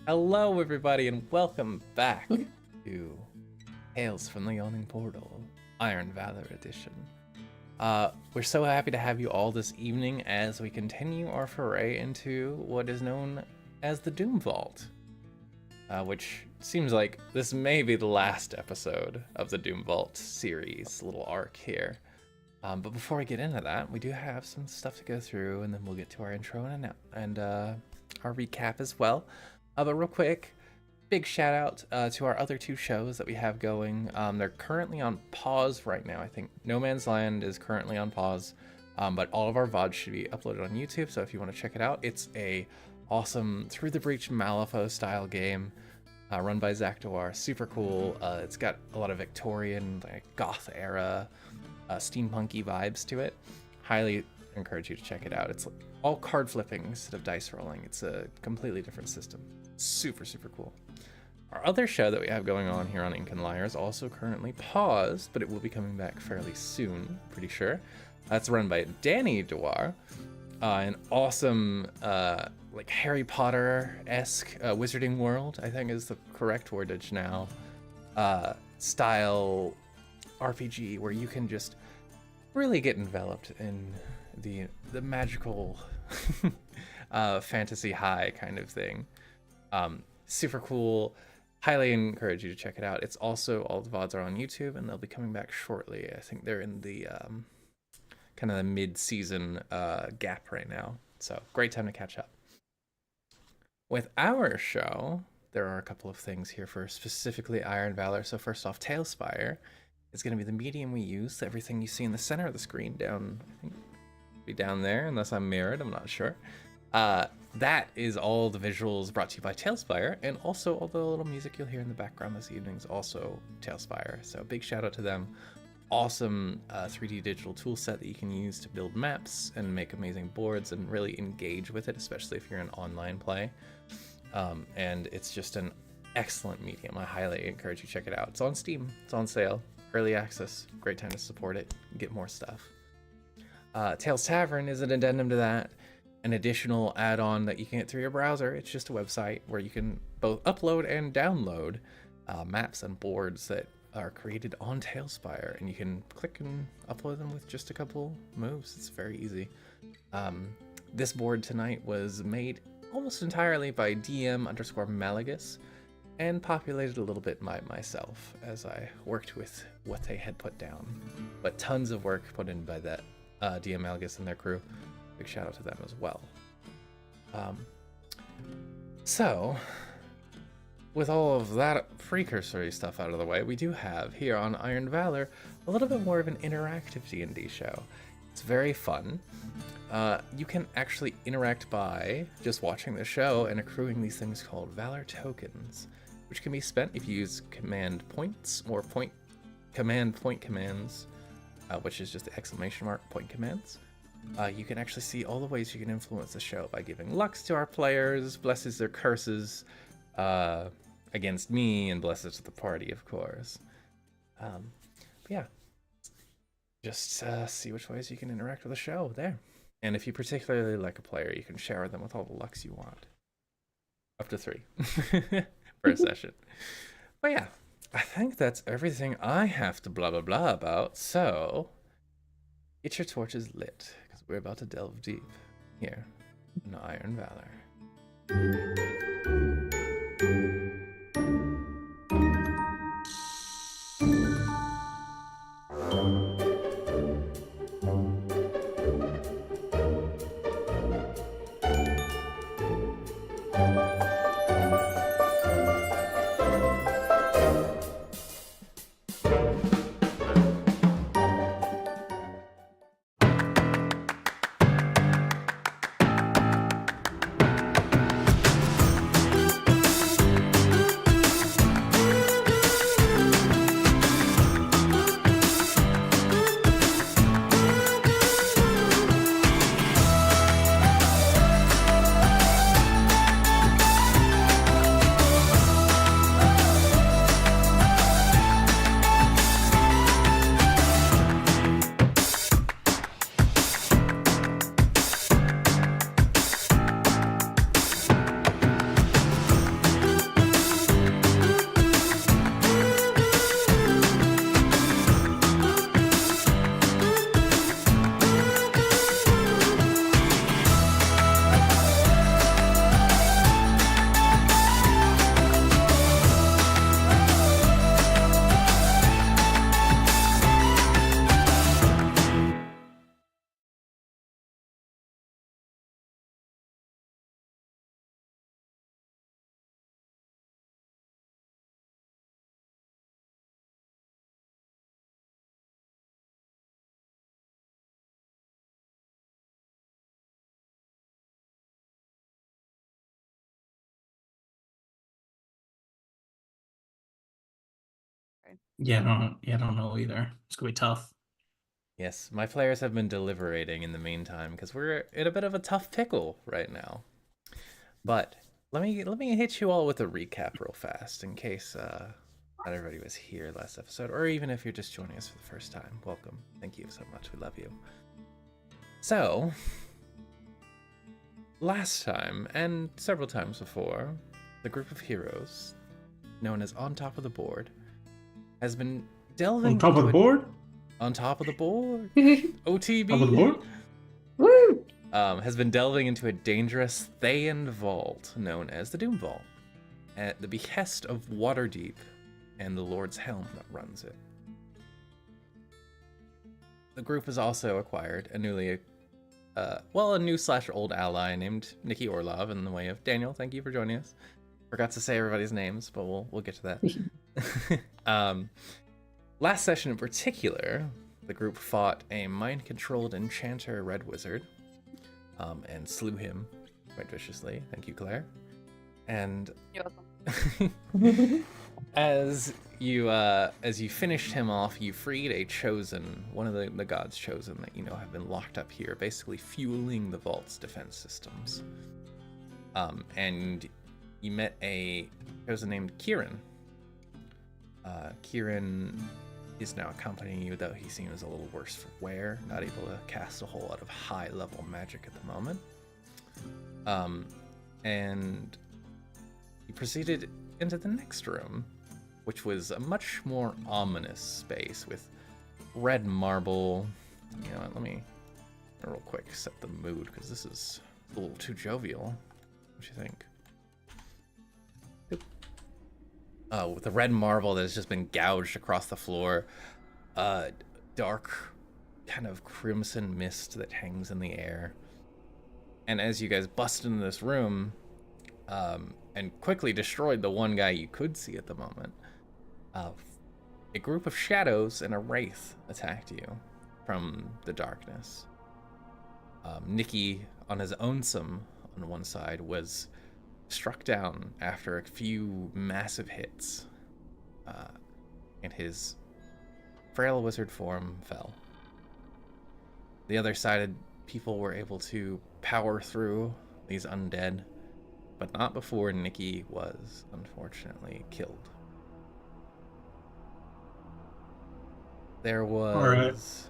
Hello, everybody, and welcome back to Tales from the Yawning Portal, Iron Valor Edition. We're so happy to have you all this evening as we continue our foray into what is known as the Doom Vault, which seems like this may be the last episode of the Doom Vault series, little arc here. But before we get into that, we do have some stuff to go through, and then we'll get to our intro and our recap as well. But real quick, big shout out to our other two shows that we have going. They're currently on pause right now. I think No Man's Land is currently on pause, but all of our VODs should be uploaded on YouTube. So if you want to check it out, it's a awesome Through the Breach Malifaux style game run by Zach Dewar. Super cool. It's got a lot of Victorian, like goth era, steampunky vibes to it. Highly encourage you to check it out. It's all card flipping instead of dice rolling. It's a completely different system. Super cool. Our other show that we have going on here on Ink and Lyre is also currently paused, but it will be coming back fairly soon, pretty sure. That's run by Danny Dewar, an awesome like Harry Potter-esque Wizarding World, I think is the correct wordage now, style RPG where you can just really get enveloped in the magical fantasy high kind of thing. Super cool. Highly encourage you to check it out. It's also, all the VODs are on YouTube and they'll be coming back shortly. I think they're in the kind of the mid-season gap right now. So great time to catch up. With our show, there are a couple of things here for specifically Iron Valor. So first off, Tailspire is going to be the medium we use. Everything you see in the center of the screen down, I think, be down there unless I'm mirrored, I'm not sure. That is all the visuals brought to you by Tailspire, and also all the little music you'll hear in the background this evening is also Tailspire. So big shout out to them. Awesome 3D digital tool set that you can use to build maps and make amazing boards and really engage with it, especially if you're in online play. And it's just an excellent medium. I highly encourage you to check it out. It's on Steam, it's on sale, early access, great time to support it, get more stuff. Tales Tavern is an addendum to that, an additional add-on that you can get through your browser. It's just a website where you can both upload and download maps and boards that are created on Tailspire, and you can click and upload them with just a couple moves. It's very easy. This board tonight was made almost entirely by DM_Malagus and populated a little bit by myself as I worked with what they had put down. But tons of work put in by that DM Malagus and their crew. Big shout out to them as well. So, with all of that precursory stuff out of the way, we do have here on Iron Valor a little bit more of an interactive D&D show. It's very fun. You can actually interact by just watching the show and accruing these things called Valor tokens, which can be spent if you use command points or command point commands, which is just the exclamation mark point commands. You can actually see all the ways you can influence the show by giving lucks to our players, blesses or curses against me, and blesses to the party, of course. But yeah, just see which ways you can interact with the show there. And if you particularly like a player, you can share them with all the lucks you want. Up to 3 per session. But yeah, I think that's everything I have to blah blah blah about. So get your torches lit, because we're about to delve deep here in Iron Valor. I don't know either. It's gonna be tough. Yes, my players have been deliberating in the meantime because we're in a bit of a tough pickle right now. But let me hit you all with a recap real fast in case not everybody was here last episode, or even if you're just joining us for the first time. Welcome. Thank you so much. We love you. So, last time and several times before, the group of heroes, known as On Top of the Board, has been On delving top of into the a board? on top of the board Top of the OTB. board? Woo! Has been delving into a dangerous Thayan vault known as the Doom Vault, at the behest of Waterdeep and the Lord's Helm that runs it. The group has also acquired a new / old ally named Nikki Orlov in the way of Daniel. Thank you for joining us. Forgot to say everybody's names, but we'll get to that. Last session in particular, the group fought a mind-controlled enchanter red wizard, and slew him quite viciously. Thank you, Claire. And You're welcome. as you finished him off, you freed a chosen, one of the gods chosen that you know have been locked up here, basically fueling the vault's defense systems. And you met a chosen named Kieran. Kieran is now accompanying you, though he seems a little worse for wear, not able to cast a whole lot of high-level magic at the moment. And you proceeded into the next room, which was a much more ominous space with red marble. You know what, let me real quick set the mood, because this is a little too jovial. What do you think? With the red marble that has just been gouged across the floor, dark kind of crimson mist that hangs in the air. And as you guys bust into this room, and quickly destroyed the one guy you could see at the moment, a group of shadows and a wraith attacked you from the darkness. Nikki, on his own-some on one side, was struck down after a few massive hits, and his frail wizard form fell. The other sided people were able to power through these undead, but not before Nikki was unfortunately killed. There was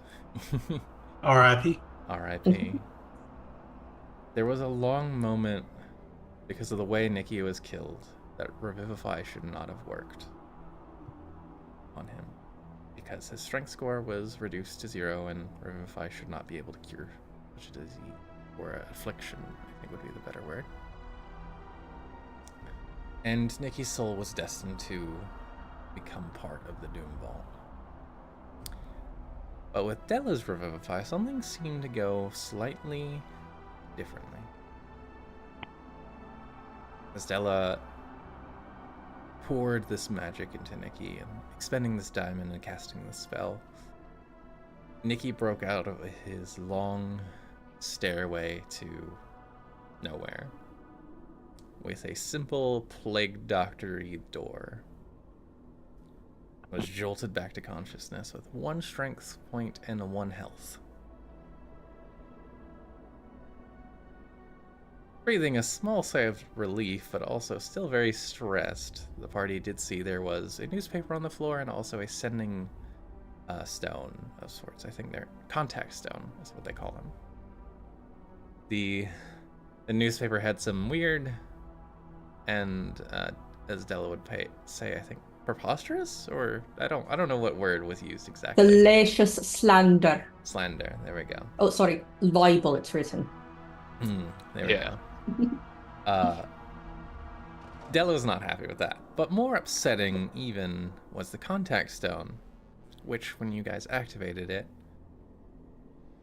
R.I.P. R.I.P. There was a long moment because of the way Nikki was killed that Revivify should not have worked on him, because his strength score was reduced to 0, and Revivify should not be able to cure such a disease, or affliction, I think would be the better word. And Nikki's soul was destined to become part of the Doom Vault. But with Della's Revivify, something seemed to go slightly differently. As Della poured this magic into Nikki and expending this diamond and casting this spell, Nikki broke out of his long stairway to nowhere with a simple plague doctor-y door. Was jolted back to consciousness with 1 strength point and 1 health. Breathing a small sigh of relief, but also still very stressed, the party did see there was a newspaper on the floor and also a sending stone of sorts. I think they're contact stone is what they call them. The newspaper had some weird and, as Della would say, I think preposterous, or I don't know what word was used exactly. Salacious slander. Slander. There we go. Oh, sorry, libel. It's written. There we go. Della was not happy with that, but more upsetting even was the contact stone, which when you guys activated it,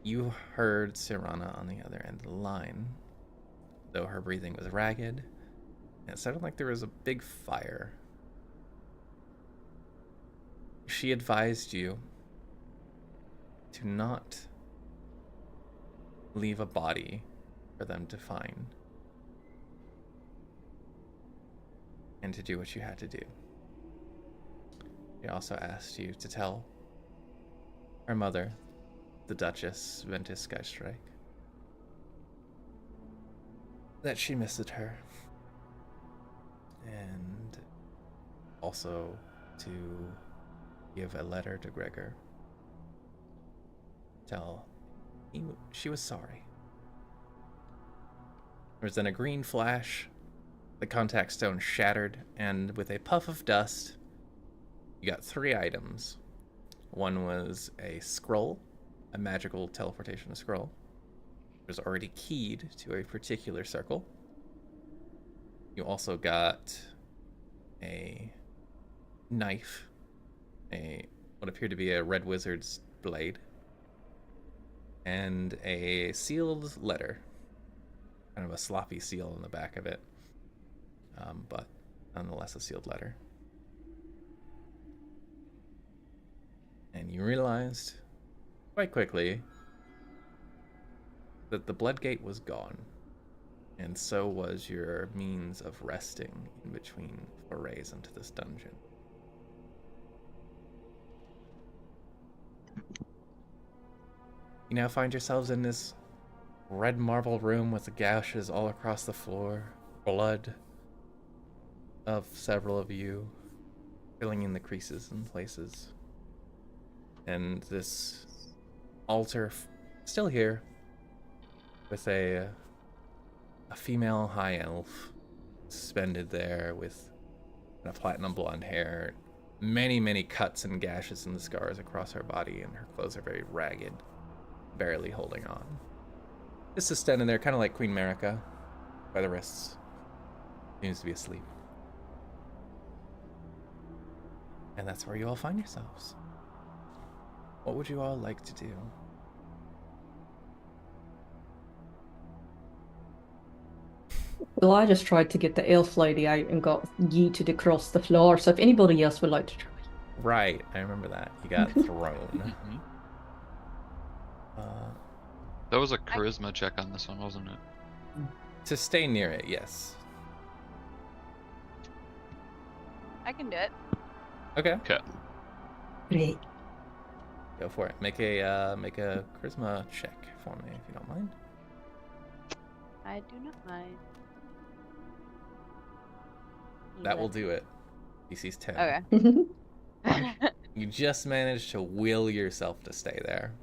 you heard Sirana on the other end of the line, though her breathing was ragged, and it sounded like there was a big fire. She advised you to not leave a body for them to find, and to do what you had to do. She also asked you to tell her mother, the Duchess Ventus Skystrike, that she misses her. And also to give a letter to Gregor. Tell him she was sorry. There was then a green flash. The contact stone shattered, and with a puff of dust, you got 3 items. One was a scroll, a magical teleportation scroll. It was already keyed to a particular circle. You also got a knife, what appeared to be a red wizard's blade, and a sealed letter. Kind of a sloppy seal on the back of it, but nonetheless a sealed letter. And you realized quite quickly that the Bloodgate was gone, and so was your means of resting in between forays into this dungeon. You now find yourselves in this red marble room with the gashes all across the floor, blood of several of you filling in the creases and places. And this altar still here with a female high elf suspended there with a platinum blonde hair, many cuts and gashes and scars across her body, and her clothes are very ragged, barely holding on. This is standing there kind of like Queen Marika by the wrists. Seems to be asleep. And that's where you all find yourselves. What would you all like to do? Well, I just tried to get the elf lady out and got yeeted across the floor, so if anybody else would like to try. Right, I remember that. You got thrown. That was a charisma check on this one, wasn't it? To stay near it, yes. I can do it. Okay, Okay. Great. go for it. Make a charisma check for me if you don't mind. I do not mind. That will do it. DC's 10. Okay. You just managed to will yourself to stay there.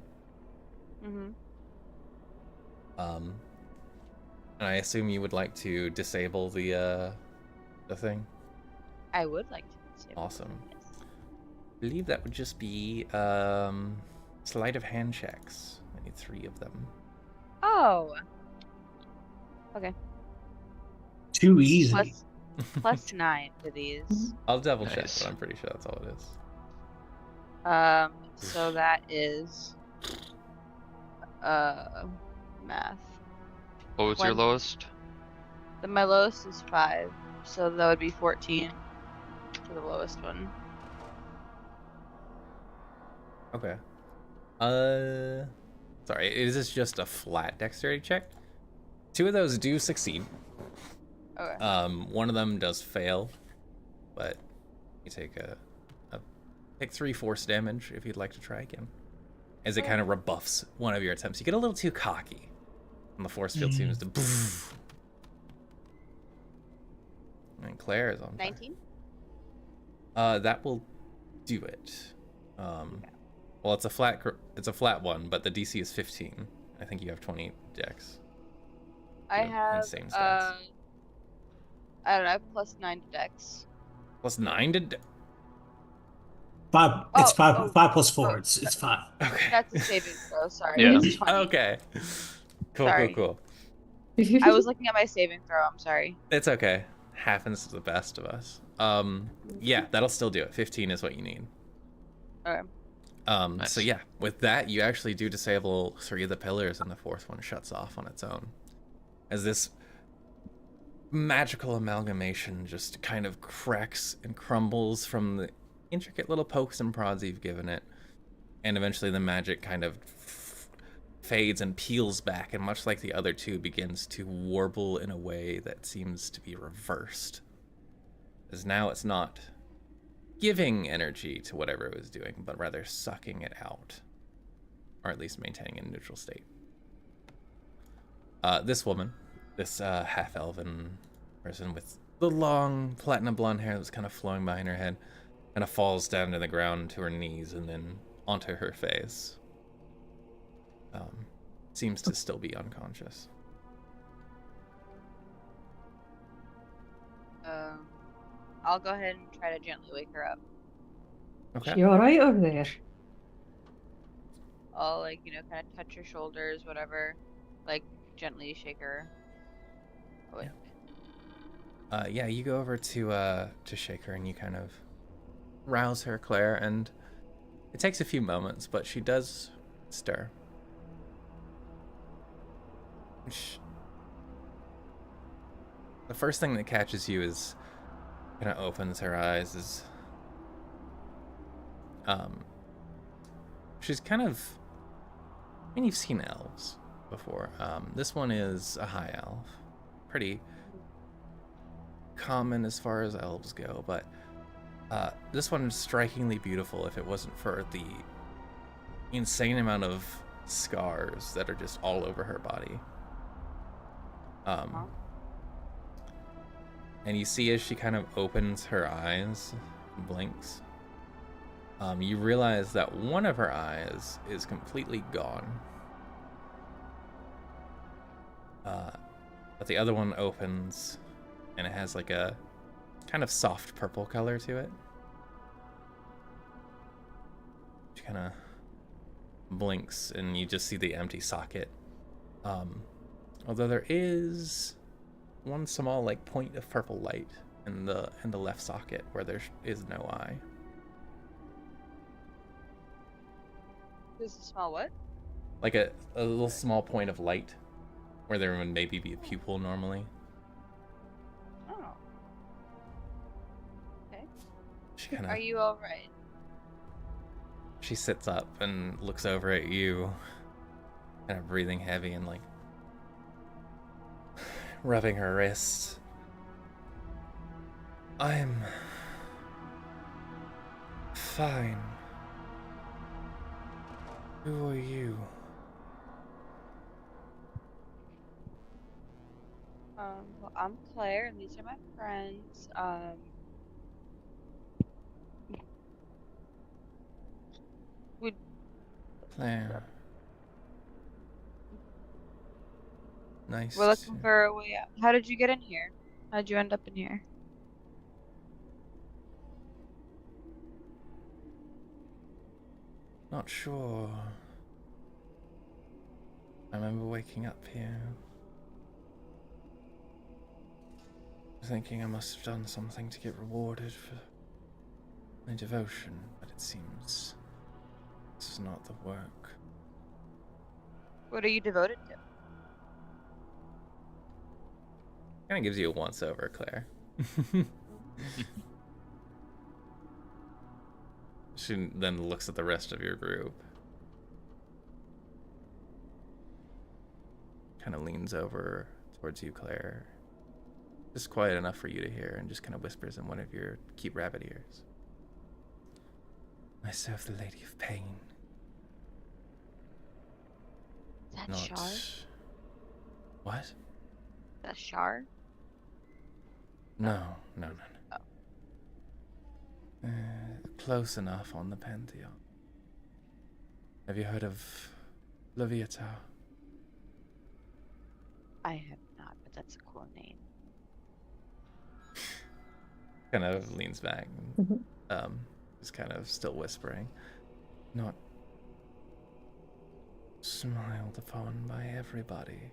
Mhm. And I assume you would like to disable the thing. I would like to disable Awesome. it, yes. I believe that would just be sleight of hand checks. I need 3 of them. Oh. Okay. Too easy. Plus 9 to these. I'll double check, Nice. but I'm pretty sure that's all it is. So that is math. What was your One- lowest? My lowest is 5, so that would be 14 for the lowest one. Okay. Sorry, is this just a flat dexterity check? 2 of those do succeed. Okay. One of them does fail, but you take take 3 force damage if you'd like to try again. As it kind of rebuffs one of your attempts. You get a little too cocky, and the force field seems to. And Claire is on fire. 19? That will do it. Well, it's a flat one, but the DC is 15. I think you have 20 dex. I Yeah, have insane stats. I don't know, I have plus 9 to dex. Plus 9 to. 5. It's Oh, 5. oh, 5 plus 4. oh. It's 5. Okay. That's a saving throw, sorry. Yeah. It's 20. Okay. Cool, Sorry. cool. I was looking at my saving throw, I'm sorry. It's okay. Happens to the best of us. Yeah, that'll still do it. 15 is what you need. Okay. Nice. So yeah, with that, you actually do disable 3 of the pillars, and the 4th one shuts off on its own. As this magical amalgamation just kind of cracks and crumbles from the intricate little pokes and prods you've given it, and eventually the magic kind of fades and peels back, and much like the other 2, begins to warble in a way that seems to be reversed. As now it's not giving energy to whatever it was doing, but rather sucking it out, or at least maintaining a neutral state. This woman, this half-elven person with the long platinum blonde hair that's kind of flowing behind her head, kind of falls down to the ground to her knees and then onto her face. Seems to still be unconscious. I'll go ahead and try to gently wake her up. Okay. You alright over there? I'll like, kind of touch her shoulders, whatever. Like gently shake her. awake. Yeah, you go over to shake her and you kind of rouse her, Claire, and it takes a few moments, but she does stir. The first thing that catches you is kind of opens her eyes is she's kind of, I mean, you've seen elves before. This one is a high elf, pretty common as far as elves go, but this one is strikingly beautiful if it wasn't for the insane amount of scars that are just all over her body. And you see as she kind of opens her eyes, blinks, you realize that one of her eyes is completely gone. But the other one opens and it has like a kind of soft purple color to it. She kind of blinks and you just see the empty socket. Although there is one small like point of purple light in the left socket where there is no eye. There's a small what? Like a little small point of light where there would maybe be a pupil normally. Oh. Okay. She kind Are of you alright? she sits up and looks over at you, kind of breathing heavy and like rubbing her wrist. I'm fine. Who are you? Well, I'm Claire, and these are my friends. We Claire. Nice. we're looking for a way out. How did you get in here? How did you end up in here? Not sure. I remember waking up here, thinking I must have done something to get rewarded for my devotion, but it seems this is not the work. What are you devoted to? Kind of gives you a once over, Claire. She then looks at the rest of your group. Kind of leans over towards you, Claire. Just quiet enough for you to hear, and just kind of whispers in one of your cute rabbit ears. I serve the Lady of Pain. Is that Not... Shar? What? That's Shar? No. Oh. Close enough on the Pantheon. Have you heard of Leviathan? I have not, but that's a cool name. Kind of leans back and is kind of still whispering. Not smiled upon by everybody.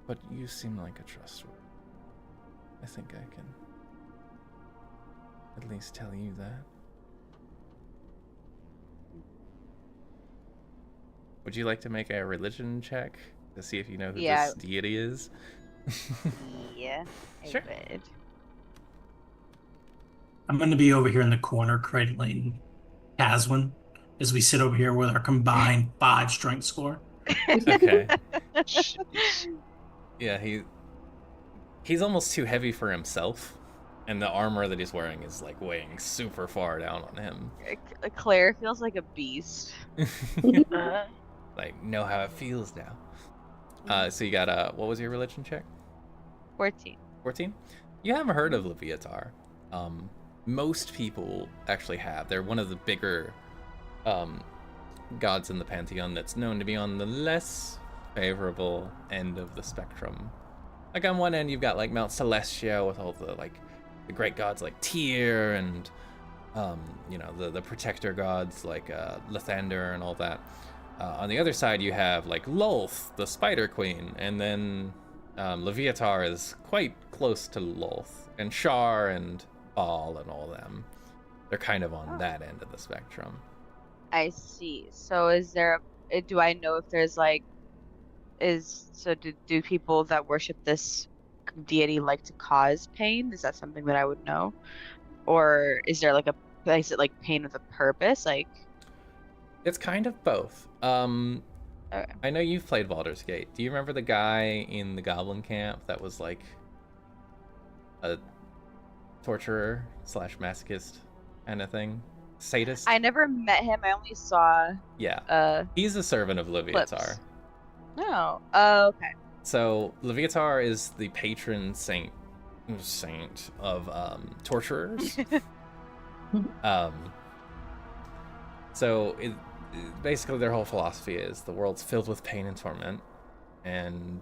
But you seem like a trustworthy. I think I can at least tell you that. Would you like to make a religion check to see if you know who this deity is? Yeah, Sure. I would. I'm going to be over here in the corner cradling Caswin as we sit over here with our combined 5 strength score. Okay. Jeez. Yeah, he's almost too heavy for himself. And the armor that he's wearing is like weighing super far down on him. Claire feels like a beast. Like, know how it feels now. So you got what was your religion check? 14. 14? You haven't heard of Leviatar. Most people actually have. They're one of the bigger gods in the pantheon that's known to be on the less favorable end of the spectrum. Like on one end you've got like Mount Celestia with all the like the great gods like Tyr and you know, the protector gods like Lathander and all that. On the other side you have like Lolth, the Spider Queen, and then Leviatar is quite close to Lolth, and Shar and Baal and all them. They're kind of on that end of the spectrum. I see. So is there do I know if there's like do people that worship this deity like to cause pain? Is that something that I would know? Or is there like is it like pain with a purpose? Like It's kind of both. okay. I know you've played Baldur's Gate. Do you remember the guy in the goblin camp that was like a torturer / masochist kind of thing? Sadist? I never met him. I only saw Yeah. He's a servant of Leviatar. clips. No. Oh, okay. So Leviatar is the patron saint of torturers. So basically their whole philosophy is the world's filled with pain and torment, and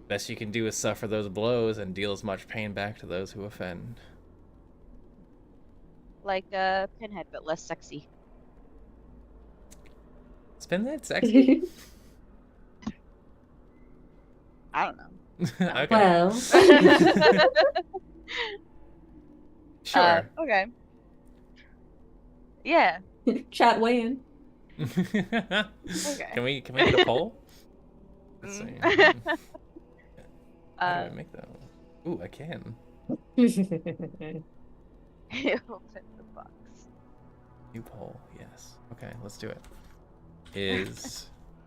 best you can do is suffer those blows and deal as much pain back to those who offend. Like a pinhead, but less sexy. Is Pinhead sexy? I don't know. Okay. Well, Sure. Okay. Yeah. chat weigh in. Okay. Can we get a poll? Let's see. How do I make that? Ooh, I can. Open the box. New poll, yes. Okay, let's do it.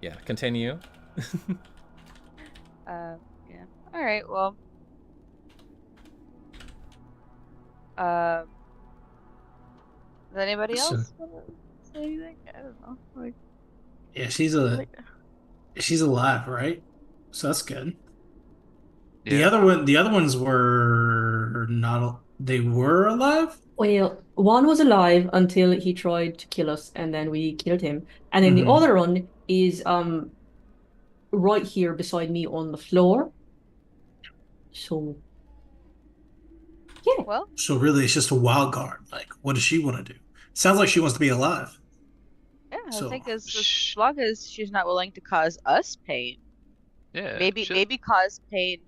Yeah, continue. Yeah. All right. Well. Does anybody So- else want to say anything? I don't know. Like, Yeah, she's alive, right? So that's good. The Yeah. other ones were not. They were alive. Well, one was alive until he tried to kill us, and then we killed him. And then the Mhm. other one is right here beside me on the floor. So yeah. well, So really, it's just a wild card. Like, what does she want to do? Sounds like she wants to be alive. yeah. I So- think as long as she's not willing to cause us pain, Yeah. maybe cause pain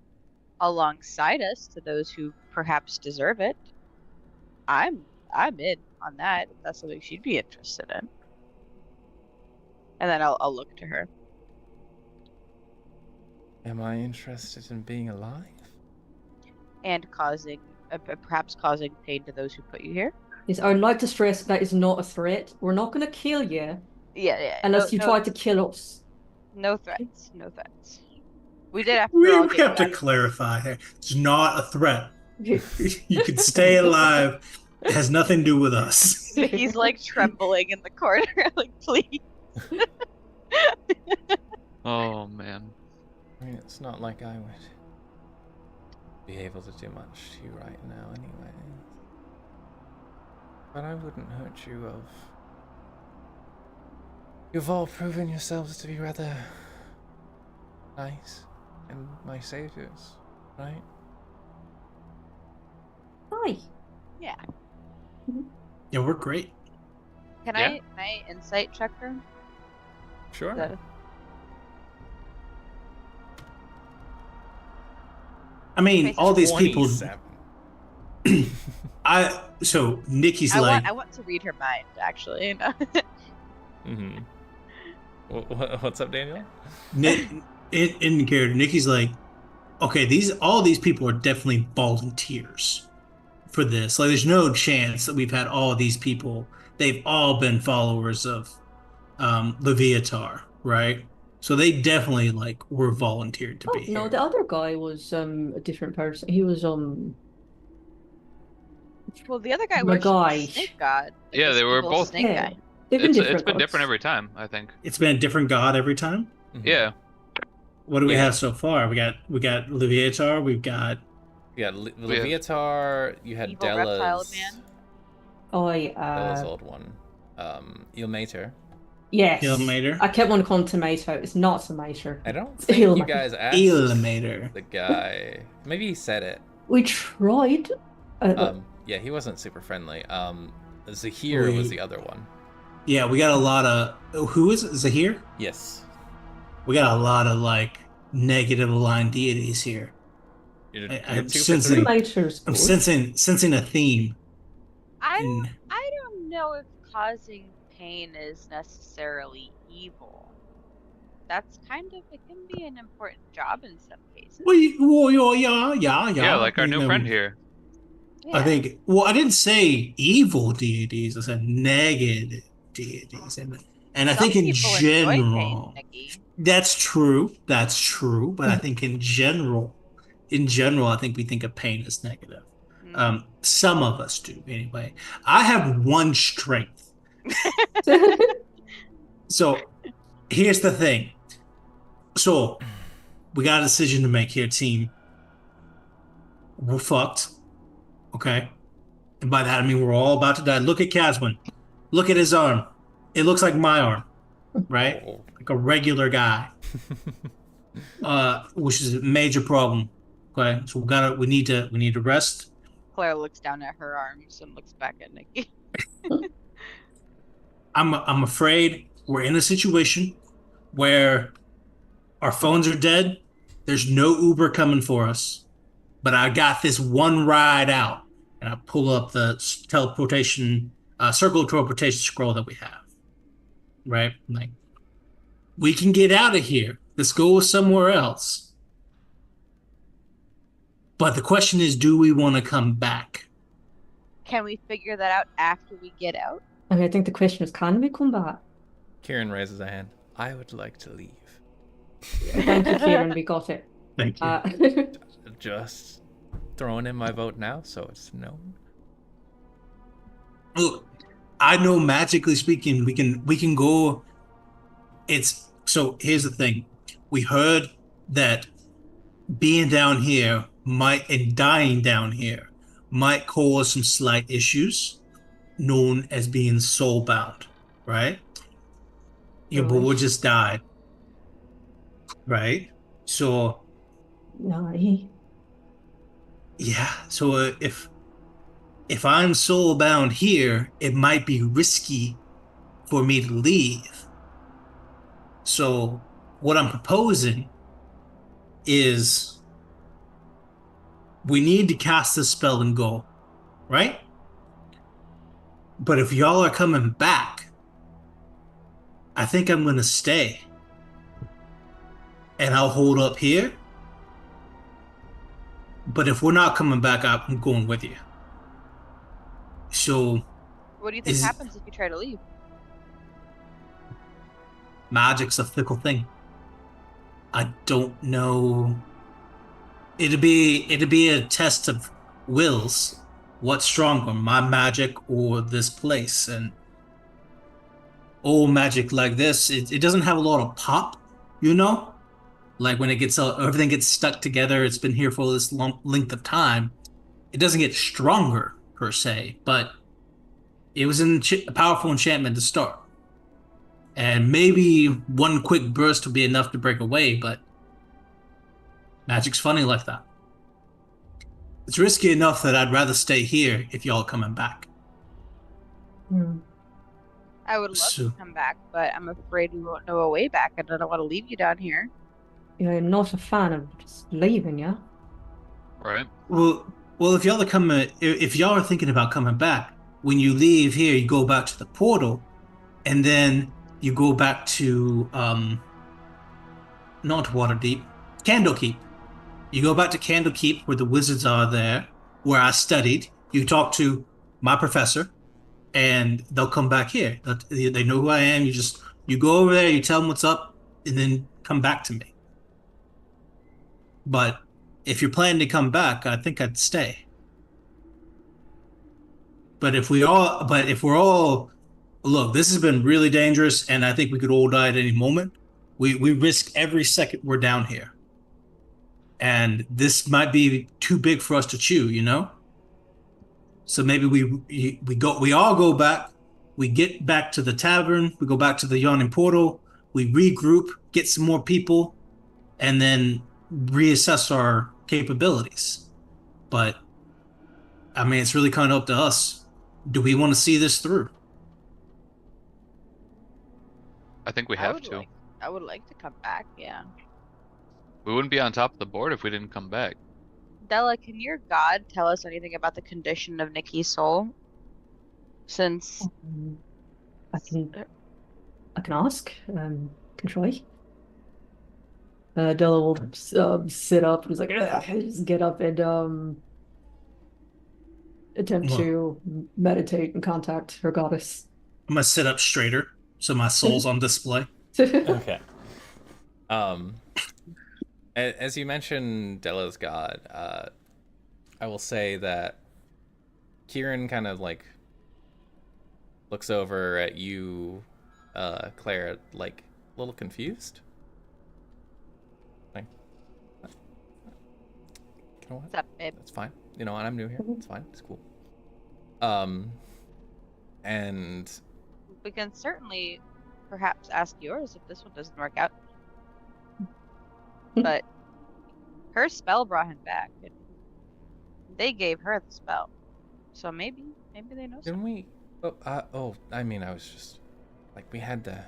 alongside us to those who perhaps deserve it. I'm in on that. If that's something she'd be interested in. And then I'll look to her. Am I interested in being alive? And causing perhaps causing pain to those who put you here. Yes, I would like to stress that is not a threat. We're not going to kill you Yeah. unless you no, try to kill us. No threats. No threats. We did after We all have get to back. clarify here. It's not a threat. You can stay alive. It has nothing to do with us. Vicky's like trembling in the corner, like please. Oh man. I mean, it's not like I would be able to do much to you right now anyway. But I wouldn't hurt you of... You've all proven yourselves to be rather nice and my saviors, right? Hi. Yeah. Yeah, we're great. Can Yeah. I insight check her? Sure. Is that- I mean, Okay, all these people. 27. So Nikki's I like, want to read her mind actually. Mm-hmm. What's up, Daniel? in character. Nikki's like, okay, all these people are definitely volunteers for this. Like, there's no chance that we've had all these people. They've all been followers of Leviatar, right? So they definitely like were volunteered to Oh, be no, here. the other guy was a different person. He was Well, the other guy My worshipped the guy. snake god. Like Yeah, this they were evil both- snake Yeah. guy. They've been It's different been different gods. every time, I think. It's been a different god every time. Mhm. Yeah. What do we Yeah. have so far? We got Leviatar. We've got You had We have- Leviatar. You had Evil reptile Della's. man. Della's I old one. Ilmater. yes. Ilmater. I kept on calling tomato. It's not tomato. I don't It's think you Ilmater. guys asked Ilmater. the guy. Maybe he said it. We tried. Yeah, he wasn't super friendly. Zahir was the other one. Yeah, we got a lot of. Who is it? Zahir? Yes. We got a lot of like negative aligned deities here. You're, I'm you're 2 for sensing- 3. Tomato's I'm good. sensing a theme. I in- don't know if causing pain is necessarily evil. That's kind of, it can be an important job in some cases. Well, yeah. Yeah, like our You new know, friend here. I Yeah. think. Well, I didn't say evil deities. I said negative deities, and I Some think in people enjoy general, pain, Nikki. that's true. That's true. But I think in general, I think we think of pain as negative. Mm. Some of us do, anyway. I have one strength. So here's the thing. So we got a decision to make here, team. We're fucked. Okay? And by that I mean we're all about to die. Look at Caswin. Look at his arm. It looks like my arm. Right? Oh. Like a regular guy. Which is a major problem. Okay? So we need to rest. Claire looks down at her arms and looks back at Nikki. I'm afraid we're in a situation where our phones are dead. There's no Uber coming for us, but I got this one ride out, and I pull up the teleportation, circle teleportation scroll that we have. Right, like we can get out of here. Let's go somewhere else. But the question is, do we want to come back? Can we figure that out after we get out? Okay, I think the question is, can we come back? Kieran raises a hand. I would like to leave. Thank you, Kieran. We got it. Thank you. Just throwing in my vote now, so it's known. Look, I know magically speaking, we can go. So here's the thing. We heard that being down here and dying down here might cause some slight issues known as being soulbound, right? Your Right. boy just died. Right? So No, yeah, so if I'm soulbound here, it might be risky for me to leave. So what I'm proposing is we need to cast this spell and go, right? But if y'all are coming back, I think I'm gonna stay. And I'll hold up here. But if we're not coming back, I'm going with you. So What do you think Is- happens if you try to leave? magic's a fickle thing. I don't know. It'd be a test of wills. What's stronger, my magic or this place? And old magic like this, it doesn't have a lot of pop, you know? Like when everything gets stuck together, it's been here for this long length of time. It doesn't get stronger per se, but it was a powerful enchantment to start. And maybe one quick burst would be enough to break away, but magic's funny like that. It's risky enough that I'd rather stay here if y'all are coming back. Hmm. I would love So- to come back, but I'm afraid we won't know a way back, and I don't want to leave you down here. Yeah, I'm not a fan of just leaving, yeah? Right? Well, if y'all are thinking about coming back, when you leave here, you go back to the portal, and then you go back to not Waterdeep, Candlekeep. You go back to Candlekeep where the wizards are there, where I studied. You talk to my professor, and they'll come back here. They know who I am. You go over there, you tell them what's up, and then come back to me. But if you're planning to come back, I think I'd stay. But if we're all, look, this has been really dangerous, and I think we could all die at any moment. We risk every second we're down here, and this might be too big for us to chew, you know? So maybe we all go back, we get back to the tavern, we go back to the yawning portal, we regroup, get some more people, and then reassess our capabilities. But I mean, it's really kind of up to us. Do we want to see this through? I think we I have would to. like I would like to come back, yeah. We wouldn't be on top of the board if we didn't come back. Della, can your god tell us anything about the condition of Nikki's soul? Since I can ask. Can try. Della will sit up. He's like, "Ugh," just get up and attempt Well, to meditate and contact her goddess. I'm gonna sit up straighter so my soul's on display. Okay. As you mentioned Della's god, I will say that Kieran kind of like looks over at you, Claire, like a little confused. Like, you know what? what's up, babe? That's fine. You know what? I'm new here. It's fine. It's cool. And We can certainly perhaps ask yours if this one doesn't work out. But her spell brought him back, and they gave her the spell. So maybe they know didn't something. we? I mean, I was just like we had the.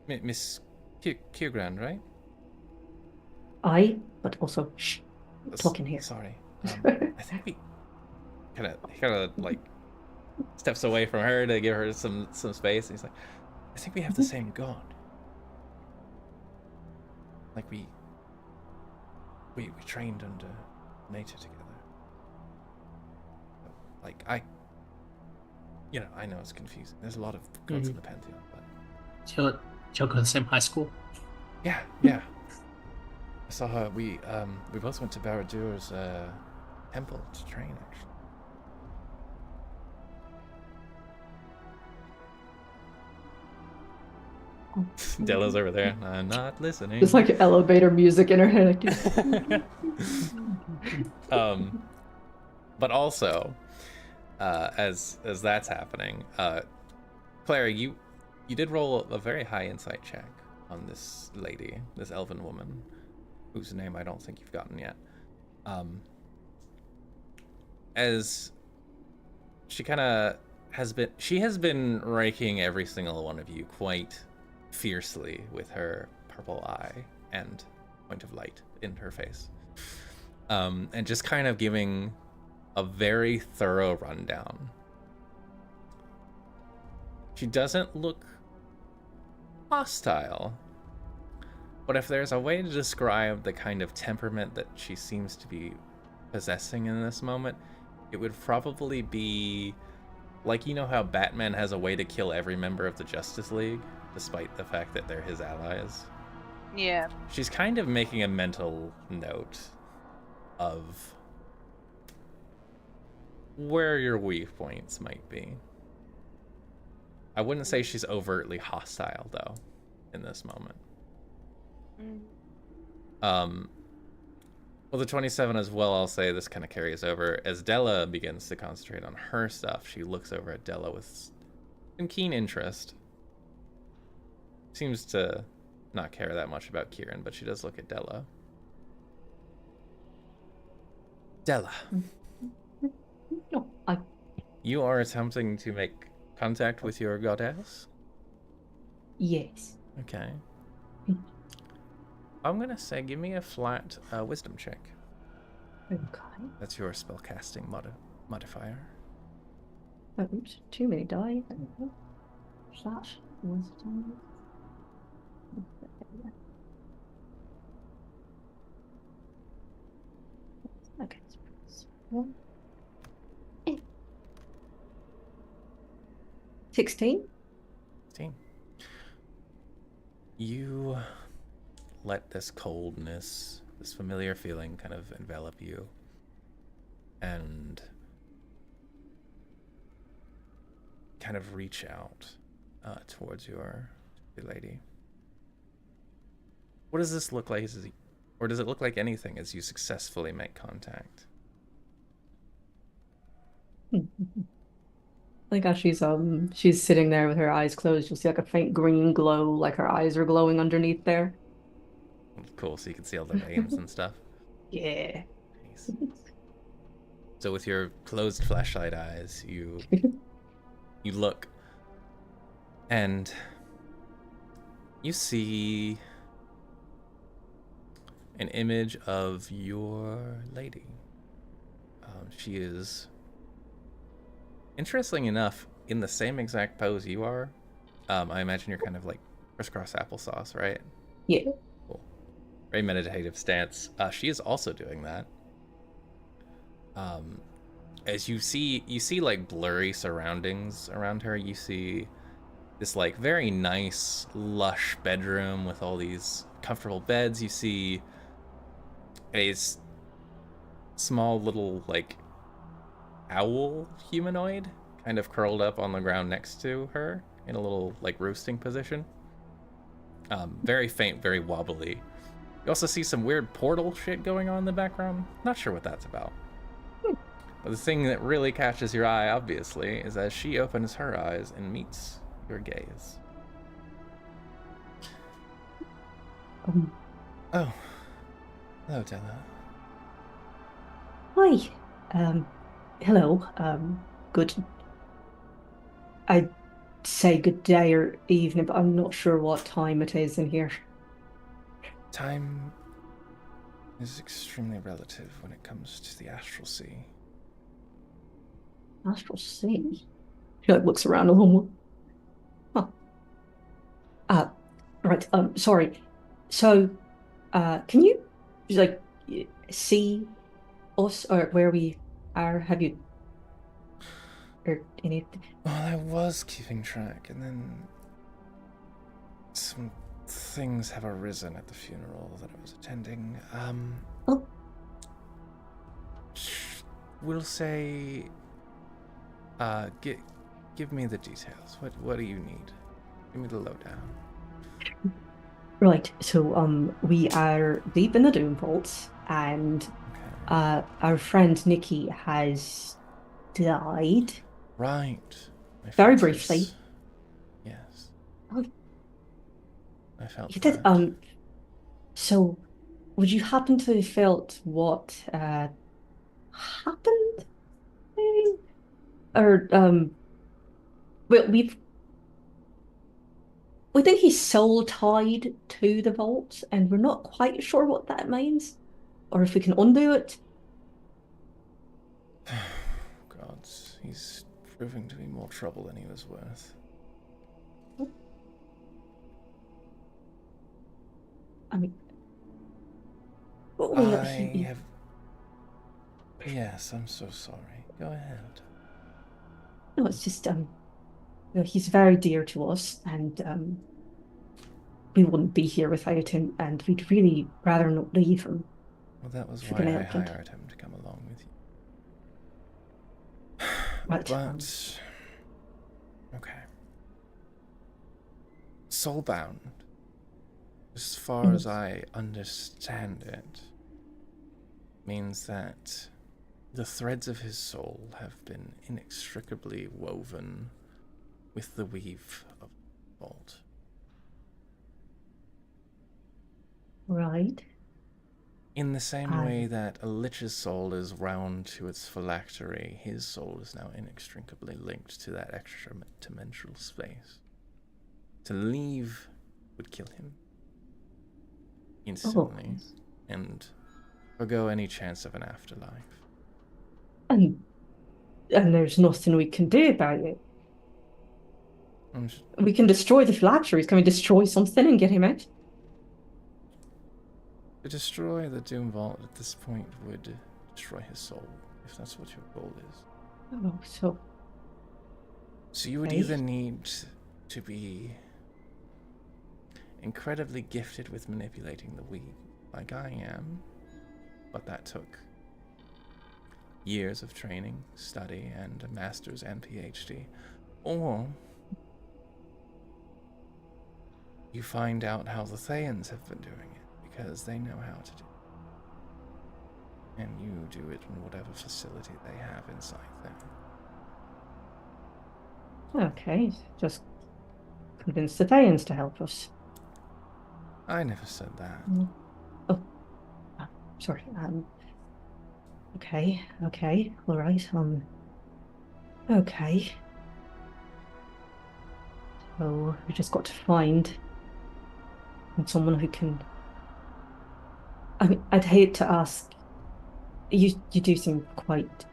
Miss Kugran, right? But also, shh, talking here. Sorry. I think we kind of like steps away from her to give her some space. And he's like, I think we have the same god. Like we trained under nature together. Like I know it's confusing. There's a lot of gods in the pantheon, but Y'all go to the same high school? yeah. I saw her. We both went to Baradur's temple to train, actually. Della's over there. I'm not listening. Just like elevator music in her head. But also, as that's happening, Clara, you did roll a very high insight check on this lady, this elven woman, whose name I don't think you've gotten yet. As she kind of has been raking every single one of you quite fiercely with her purple eye and point of light in her face, and just kind of giving a very thorough rundown. She doesn't look hostile, but if there's a way to describe the kind of temperament that she seems to be possessing in this moment, it would probably be like, you know how Batman has a way to kill every member of the Justice League, despite the fact that they're his allies? Yeah. She's kind of making a mental note of where your weak points might be. I wouldn't say she's overtly hostile, though, in this moment. Well, the 27 as well, I'll say this kind of carries over. As Della begins to concentrate on her stuff, she looks over at Della with some keen interest. Seems to not care that much about Kieran, but she does look at Della. Della. No, You are attempting to make contact with your goddess? yes. Okay. I'm gonna say, give me a flat wisdom check. Okay. That's your spellcasting modifier. Oh, oops, too many die. Flat wisdom. Okay. 16. 16. You let this coldness this familiar feeling kind of envelop you, and kind of reach out towards your lady. What does this look like? Or does it look like anything as you successfully make contact? Like as she's sitting there with her eyes closed, you'll see like a faint green glow, like her eyes are glowing underneath there. Cool, so you can see all the veins and stuff. Yeah. Nice. So with your closed flashlight eyes, you look, and you see an image of your lady. She is, interesting enough, in the same exact pose you are. I imagine you're kind of like crisscross applesauce, right? Yeah. Cool. Very meditative stance. She is also doing that. As you see like blurry surroundings around her. You see this like very nice, lush bedroom with all these comfortable beds. You see a small little like owl humanoid kind of curled up on the ground next to her in a little like roosting position. Very faint, very wobbly. You also see some weird portal shit going on in the background. Not sure what that's about. But the thing that really catches your eye, obviously, is as she opens her eyes and meets your gaze. Oh. Hello, Della. Hi. Hello. Good. I'd say good day or evening, but I'm not sure what time it is in here. Time is extremely relative when it comes to the astral sea. Astral sea. She like looks around a little more. Huh. Right. Sorry. So, can you like see us or where we are? Have you or any? Well, I was keeping track, and then some things have arisen at the funeral that I was attending. Oh, We'll say, give me the details. What do you need? Give me the lowdown. right. So, we are deep in the Doom Vaults, and Okay. our friend Nikki has died. Right. I Very felt briefly. his- Yes. Oh, I felt you did. that. So would you happen to have felt what happened? Maybe? Or we think he's soul tied to the vault, and we're not quite sure what that means, or if we can undo it. Gods, he's proving to be more trouble than he was worth. I mean, I have. Yes, I'm so sorry. Go ahead. no, it's just he's very dear to us, and we wouldn't be here without him, and we'd really rather not leave him. Well, that was why Freaking I urgent. hired him to come along with you. Right. But okay. Soulbound, as far as I understand it, means that the threads of his soul have been inextricably woven with the weave of the vault. Right. In the same way that a lich's soul is wound to its phylactery, his soul is now inextricably linked to that extra-dimensional space. To leave would kill him instantly, and forgo any chance of an afterlife. And there's nothing we can do about it. We can destroy the phylacteries. Can we destroy something and get him out? To destroy the Doom Vault at this point would destroy his soul, if that's what your goal is. Oh, so. So you would either need to be incredibly gifted with manipulating the weave, like I am, but that took years of training, study, and a master's and PhD. Or you find out how the Thayans have been doing it, because they know how to do it. And you do it in whatever facility they have inside there. Okay, just convince the Thayans to help us. I never said that. Oh, sorry. Okay, all right. Okay. So we just got to find someone who can. I mean, I'd hate to ask. You do seem quite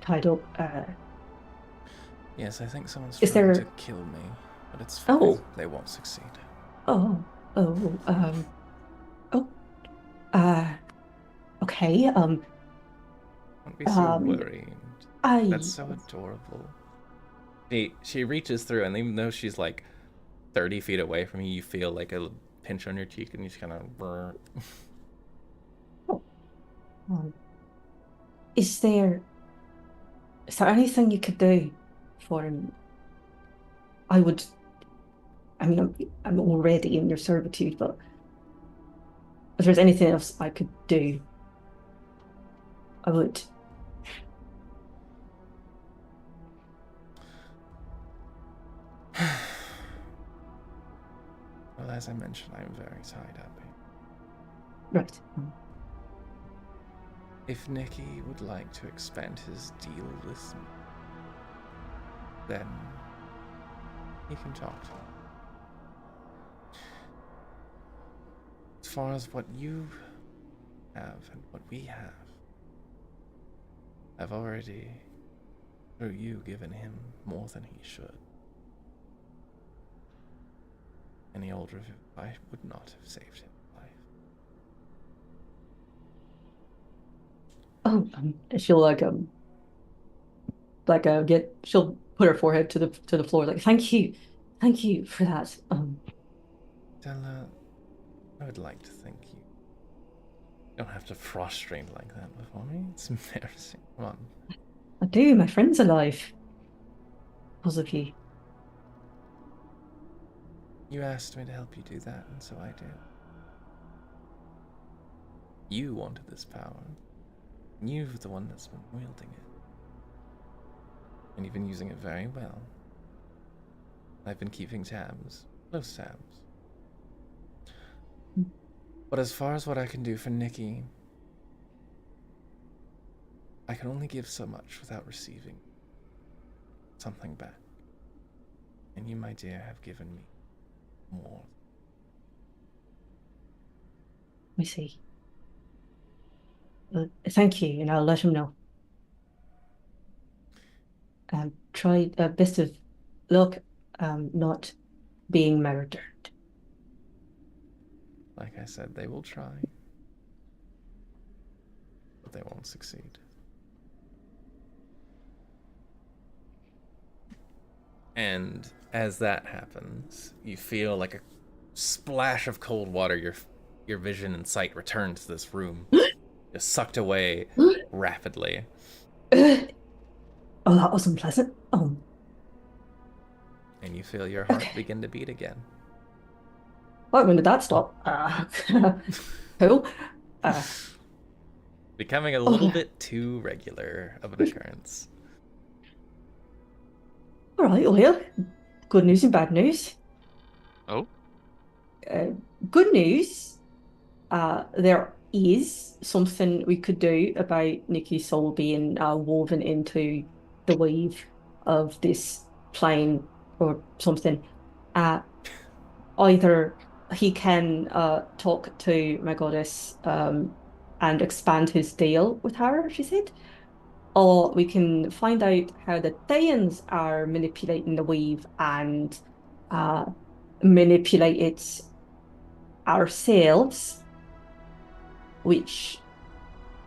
tied up. Yes, I think someone's Is trying there- to kill me, but it's fine. Oh. They won't succeed. Oh, okay. Don't be so Um, worried. That's so adorable. She reaches through, and even though she's like 30 feet away from you, you feel like a pinch on your cheek, and you just kind of. Is there anything you could do for him? I mean, I'm already in your servitude, but if there's anything else I could do, I would. Well, as I mentioned, I'm very tied up. Right. If Nicky would like to expand his deal with me, then he can talk to me. As far as what you have and what we have, I've already, through you, given him more than he should. Any older of I would not have saved his life. Oh, she'll she'll put her forehead to the floor, like, thank you for that. Stella, I would like to thank you. You don't have to prostrate like that before me. It's embarrassing. Come on. I do. My friend's alive. Because of you. You asked me to help you do that, and so I did. You wanted this power. And you're the one that's been wielding it. And you've been using it very well. I've been keeping tabs. Close tabs. But as far as what I can do for Nicky, I can only give so much without receiving something back. And you, my dear, have given me more. I see. Thank you, and I'll let him know. Try best of luck not being murdered. Like I said, they will try, but they won't succeed. And as that happens, you feel like a splash of cold water. Your vision and sight return to this room. You're sucked away rapidly. Oh, that was unpleasant. Oh. And you feel your heart Okay. begin to beat again. Well, when did that stop? Cool. Becoming a little bit too regular of an occurrence. All right, well, good news and bad news. Oh? Good news, there is something we could do about Nicky's soul being woven into the weave of this plane or something. Either he can talk to my goddess and expand his deal with her, she said, or we can find out how the Thayans are manipulating the weave and manipulate it ourselves, which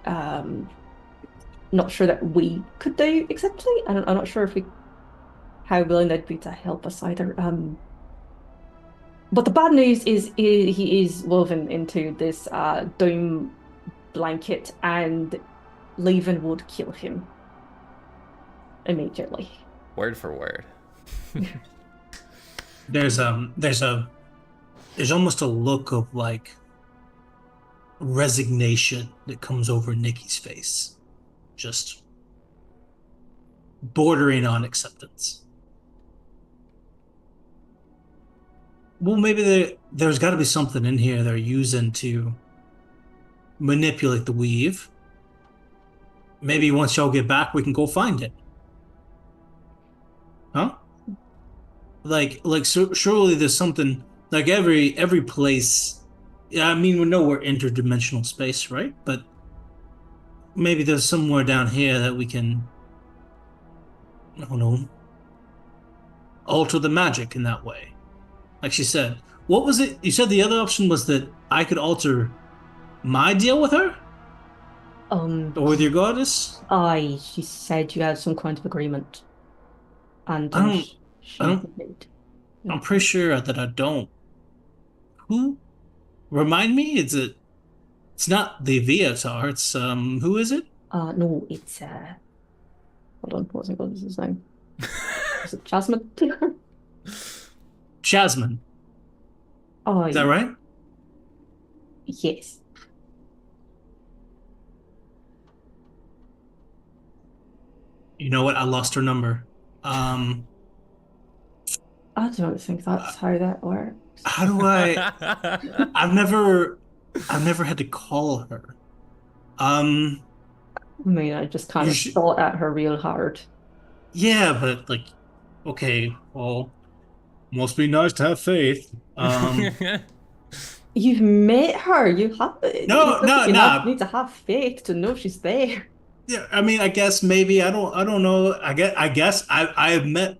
not sure that we could do exactly. I'm not sure if how willing they'd be to help us either. But the bad news is he is woven into this doom blanket, and leaving would kill him immediately. Word for word. There's almost a look of like resignation that comes over Nikki's face, just bordering on acceptance. Well, maybe there's got to be something in here they're using to manipulate the weave. Maybe once y'all get back, we can go find it. Huh? Like so, surely there's something like every place. Yeah, I mean we know we're interdimensional space, right? But maybe there's somewhere down here that we can, I don't know, alter the magic in that way. Like she said, what was it? You said the other option was that I could alter my deal with her or with your goddess. She said you had some kind of agreement, and I don't. she I don't. agreed. I'm pretty sure that I don't. Who? Remind me. It's not the Viatar. It's who is it? No, it's hold on, what was his name? Was it Jasmine? Jasmine. Oh, Is that right? yes. You know what? I lost her number. I don't think that's how that works. How do I? I've never had to call her. I mean, I just kind of thought at her real hard. Yeah, but like, okay, well, must be nice to have faith. You've met her. You have No, you need to have faith to know she's there. Yeah, I mean, I guess maybe I don't know. I guess I have met.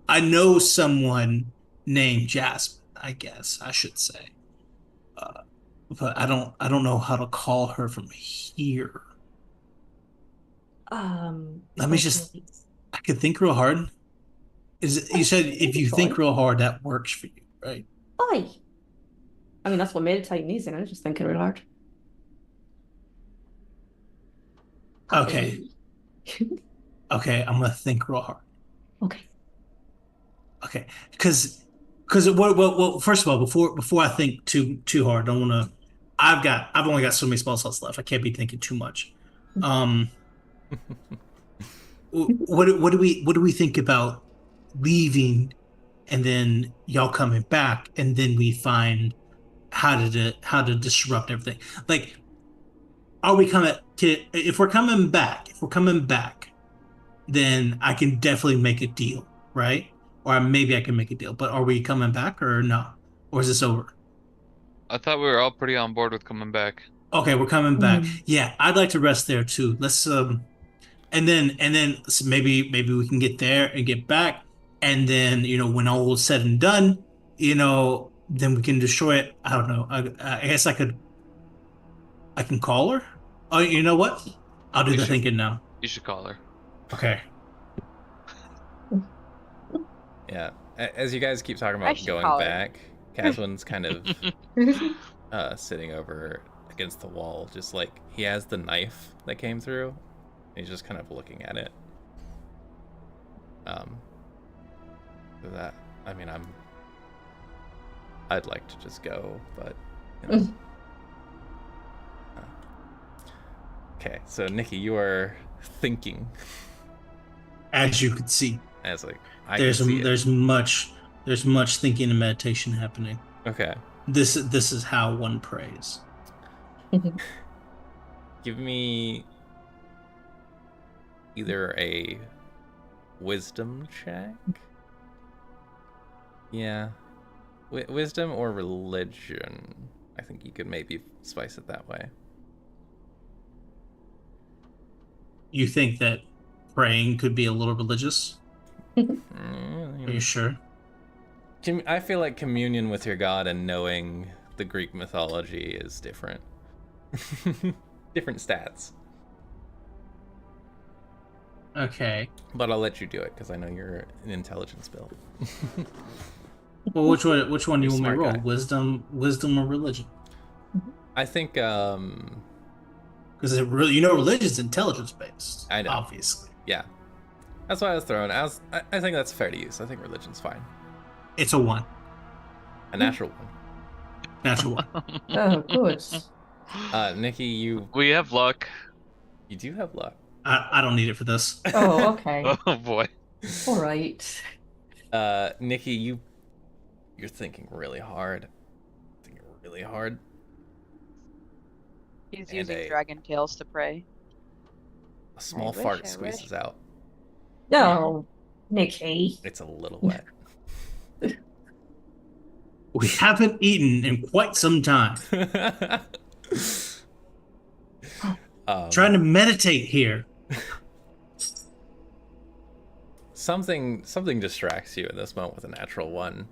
I know someone named Jasmine. I guess I should say, but I don't know how to call her from here. Let me just. I could think real hard. You said if you think real hard, that works for you, right? Aye. I mean, that's what meditating is, and I was just thinking real hard. Okay. Okay, I'm gonna think real hard. Okay. Okay, because well, first of all, before I think too hard, I don't want to. I've only got so many spell slots left. I can't be thinking too much. What do we think about leaving and then y'all coming back and then we find how to disrupt everything? Like, are we coming to if we're coming back, then I can definitely make a deal, right? Or maybe I can make a deal. But are we coming back or no? Or is this over? I thought we were all pretty on board with coming back. Okay, we're coming back. Yeah, I'd like to rest there too. Let's and then so maybe we can get there and get back, and then when all is said and done, then we can destroy it. I don't know. I guess I can call her. Oh, you know what? I'll do the thinking now. You should call her. Okay. Yeah. As you guys keep talking about going back, Caswin's kind of sitting over against the wall, just like he has the knife that came through. He's just kind of looking at it. So that, I mean, I'd like to just go, but okay. So Nikki, you are thinking, as you could see. As like there's much thinking and meditation happening. Okay. This is how one prays. Give me either a wisdom check. Yeah. Wisdom or religion. I think you could maybe spice it that way. You think that praying could be a little religious? Are you sure? I feel like communion with your god and knowing the Greek mythology is different. Different stats. Okay. But I'll let you do it because I know you're an intelligence build. Well, which one do You're you a want me to smart roll? guy. Wisdom or religion? I think Because really, religion's intelligence based, I know. obviously. Yeah. That's why I was throwing. I think that's fair to use. I think religion's fine. It's a 1. A natural one. Natural 1. Oh, good. Nikki, you We have luck. do have luck. I don't need it for this. Oh, okay. Oh boy. All right. Nikki, you're thinking really hard. Thinking really hard. He's And using a- dragon tails to prey. A small wish, fart I squeezes wish. out. No, Nikki. It's a little wet. We haven't eaten in quite some time. Trying to meditate here. Something distracts you in this moment with a natural 1.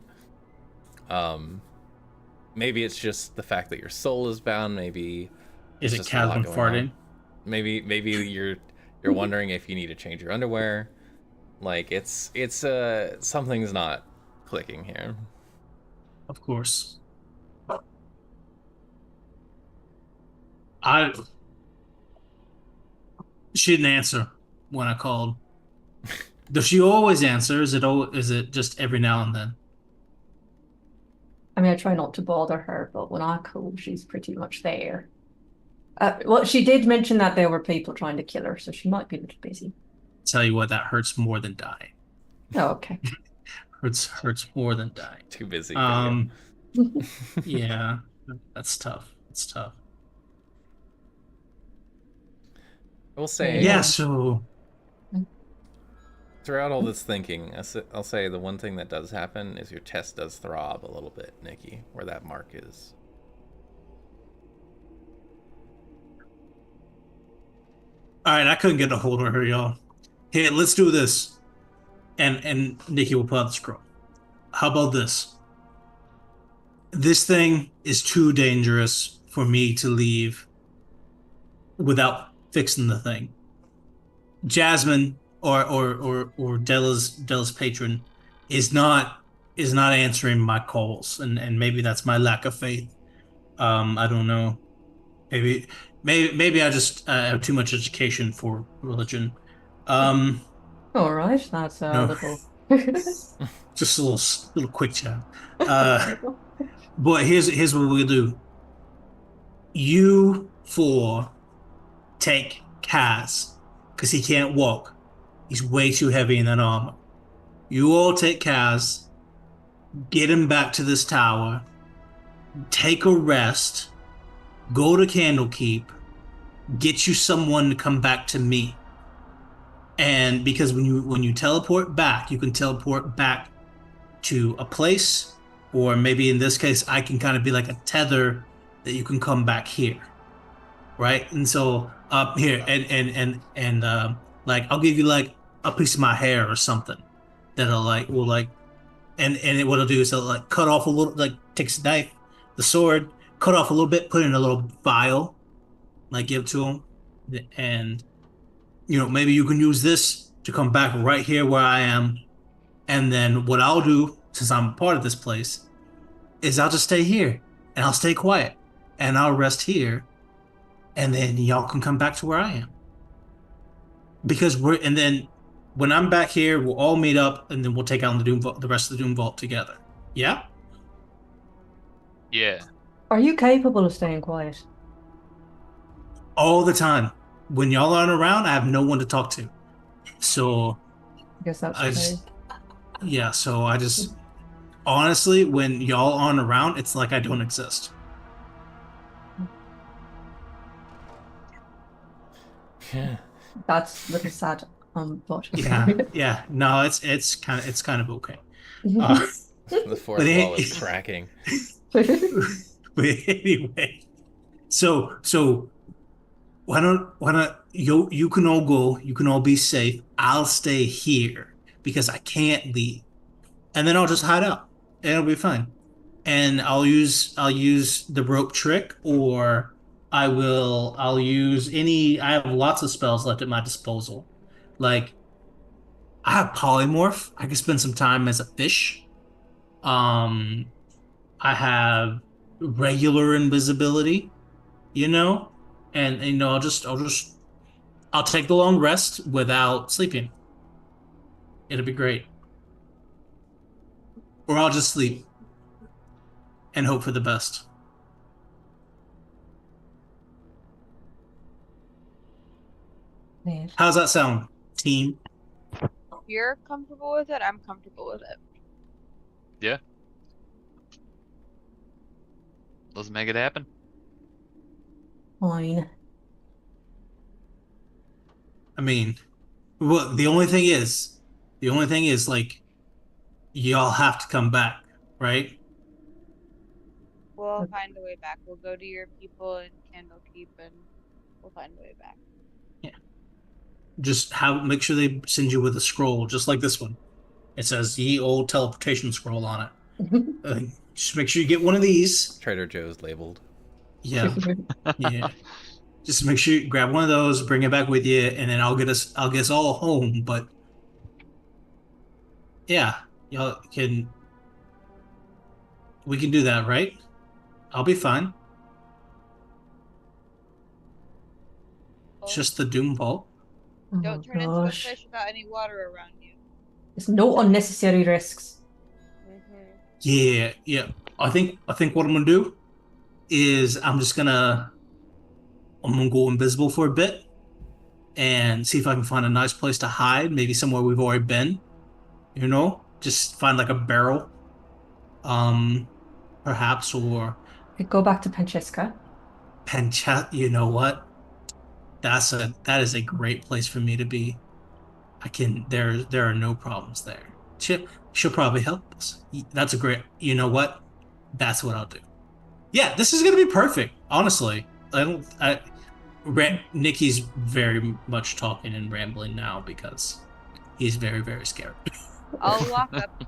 Maybe it's just the fact that your soul is bound. Maybe Is there's it just a lot Chasm going farting? on. Maybe you're wondering if you need to change your underwear. Like it's something's not clicking here. Of course. I She didn't answer when I called. Does she always answer? Is it just every now and then? I mean, I try not to bother her, but when I call, she's pretty much there. Well, she did mention that there were people trying to kill her, so she might be a little busy. Tell you what, that hurts more than dying. Oh, okay. Hurts more than dying. Too busy for Yeah, that's tough. It's tough. I will say Yeah, so throughout all this thinking, I'll say the one thing that does happen is your chest does throb a little bit, Nikki, where that mark is. all right, I couldn't get a hold of her, y'all. Hey, let's do this. And Nikki will put out the scroll. How about this? This thing is too dangerous for me to leave without fixing the thing. Jasmine or Della's patron is not answering my calls, and maybe that's my lack of faith. I don't know. Maybe I just have too much education for religion. All right, that's a No. little. Just a little quick chat. But here's what we'll do. You four take Kaz, because he can't walk. He's way too heavy in that armor. You all take Kaz, get him back to this tower, take a rest, go to Candlekeep, get you someone to come back to me. And because when you teleport back, you can teleport back to a place, or maybe in this case, I can kind of be like a tether that you can come back here, right? And so up here, and like I'll give you like a piece of my hair or something that'll and what it'll do is it'll like cut off a little, like takes a knife, the sword, cut off a little bit, put it in a little vial, like give it to him, and maybe you can use this to come back right here where I am. And then what I'll do, since I'm a part of this place, is I'll just stay here and I'll stay quiet and I'll rest here. And then y'all can come back to where I am. And then when I'm back here, we'll all meet up and then we'll take out the rest of the Doom Vault together. Yeah? Yeah. Are you capable of staying quiet? All the time. When y'all aren't around, I have no one to talk to. So I guess that's I okay. just, yeah, so I just, honestly, when y'all aren't around, it's like I don't exist. Yeah. That's a little sad. But Yeah. No, it's kind of okay. Uh, The fourth But wall is cracking. but anyway, so why don't you can all go, you can all be safe. I'll stay here because I can't leave, and then I'll just hide out, and it'll be fine. And I'll use the rope trick, or I'll use any. I have lots of spells left at my disposal. Like I have polymorph. I can spend some time as a fish. Um, I have regular invisibility, you know, and I'll take the long rest without sleeping. It'll be great. Or I'll just sleep and hope for the best. There. How's that sound, team? If you're comfortable with it, I'm comfortable with it. Yeah. Let's make it happen. Fine. I mean, well, the only thing is like y'all have to come back, right? We'll find a way back. We'll go to your people in Candlekeep and we'll find a way back. Yeah. Just have make sure they send you with a scroll, just like this one. It says ye old teleportation scroll on it. Just make sure you get one of these. Trader Joe's labeled. Yeah, yeah. Just make sure you grab one of those, bring it back with you, and then I'll get us all home. But yeah, y'all can we can do that, right? I'll be fine. It's Well, just the Doom Vault. Oh don't turn into a gosh. fish without any water around you. There's no unnecessary risks. Mm-hmm. Yeah, yeah. I think what I'm gonna do is I'm gonna go invisible for a bit and see if I can find a nice place to hide, maybe somewhere we've already been, you know? Just find like a barrel, um, perhaps, or We go back to Francesca. Penchat, you know what? That is a great place for me to be. There are no problems there. She'll probably help us. That's a great, you know what? That's what I'll do. Yeah, this is gonna be perfect, honestly. Nikki's very much talking and rambling now because he's very, very scared. I'll walk up.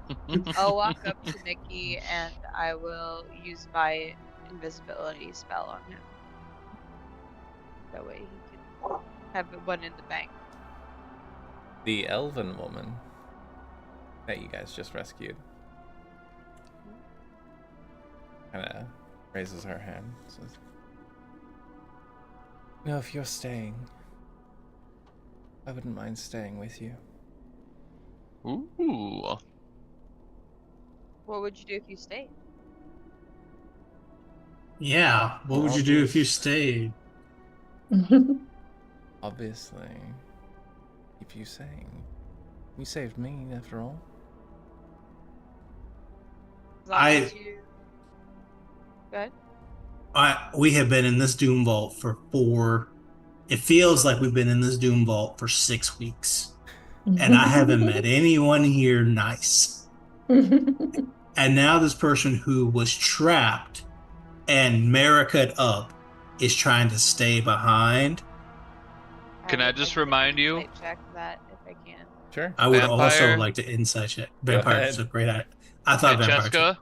I'll walk up to Nikki and I will use my invisibility spell on him. That way he can have one in the bank. The elven woman that you guys just rescued kind of raises her hand. Says, "No, if you're staying, I wouldn't mind staying with you." Ooh. What would you do if you stayed? Yeah, what would you do if you stayed? Obviously, keep you sane. You saved me, after all. As long as you... Go ahead. We have been in this Doom Vault for it feels like we've been in this Doom Vault for 6 weeks. And I haven't met anyone here nice. And now this person who was trapped and America'd up is trying to stay behind. Can I would just like to remind you? insight check that if I can. Sure. I would also Vampire. like to insight check. Go Vampire is ahead. a great idea. I thought vampire too. Francesca.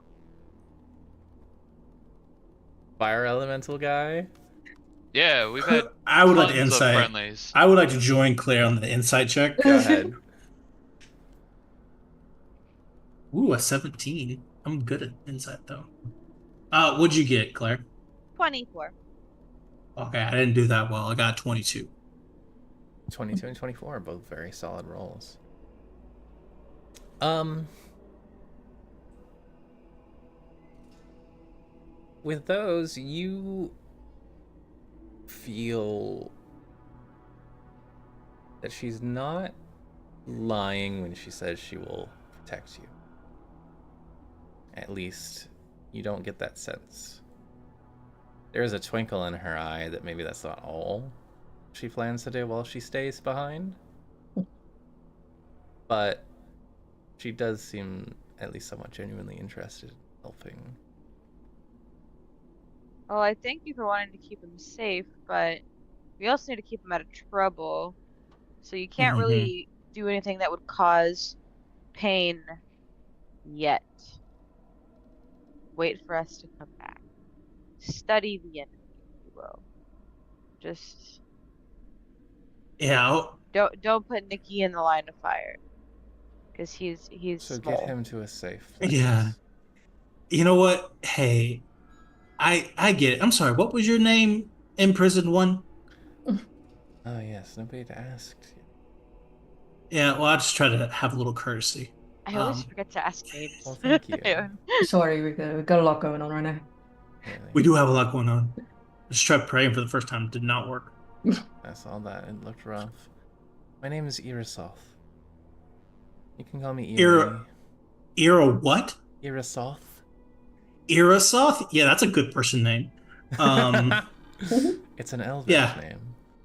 Fire elemental guy. Yeah, we've had I would like to tons of insight. friendlies. I would like to join Claire on the insight check. Go ahead. Ooh, a 17. I'm good at insight though. What'd you get, Claire? 24. Okay, I didn't do that well. I got 22. 22 and 24 are both very solid rolls. With those, you feel that she's not lying when she says she will protect you. At least, you don't get that sense. There is a twinkle in her eye that maybe that's not all she plans to do while she stays behind. But she does seem at least somewhat genuinely interested in helping. Well, I thank you for wanting to keep him safe, but we also need to keep him out of trouble. So you can't really do anything that would cause pain yet. Wait for us to come back. Study the enemy, if you will. Just Yeah. don't put Nikki in the line of fire, because he's So small. get him to a safe place. Yeah. You know what? Hey, I get it. I'm sorry. What was your name? Imprisoned one? Oh yes, nobody to ask. Yeah. Well, I just try to have a little courtesy. I always Um, forget to ask names. Well, thank you. Sorry, we got a lot going on right now. we Really, do have a lot going on. I just tried praying for the first time. It did not work. I saw that. It looked rough. My name is Irisoth. You can call me Iri. Ira what? Irisoth. Irasoth? Yeah, that's a good person name. Um, It's an Elvish yeah, name.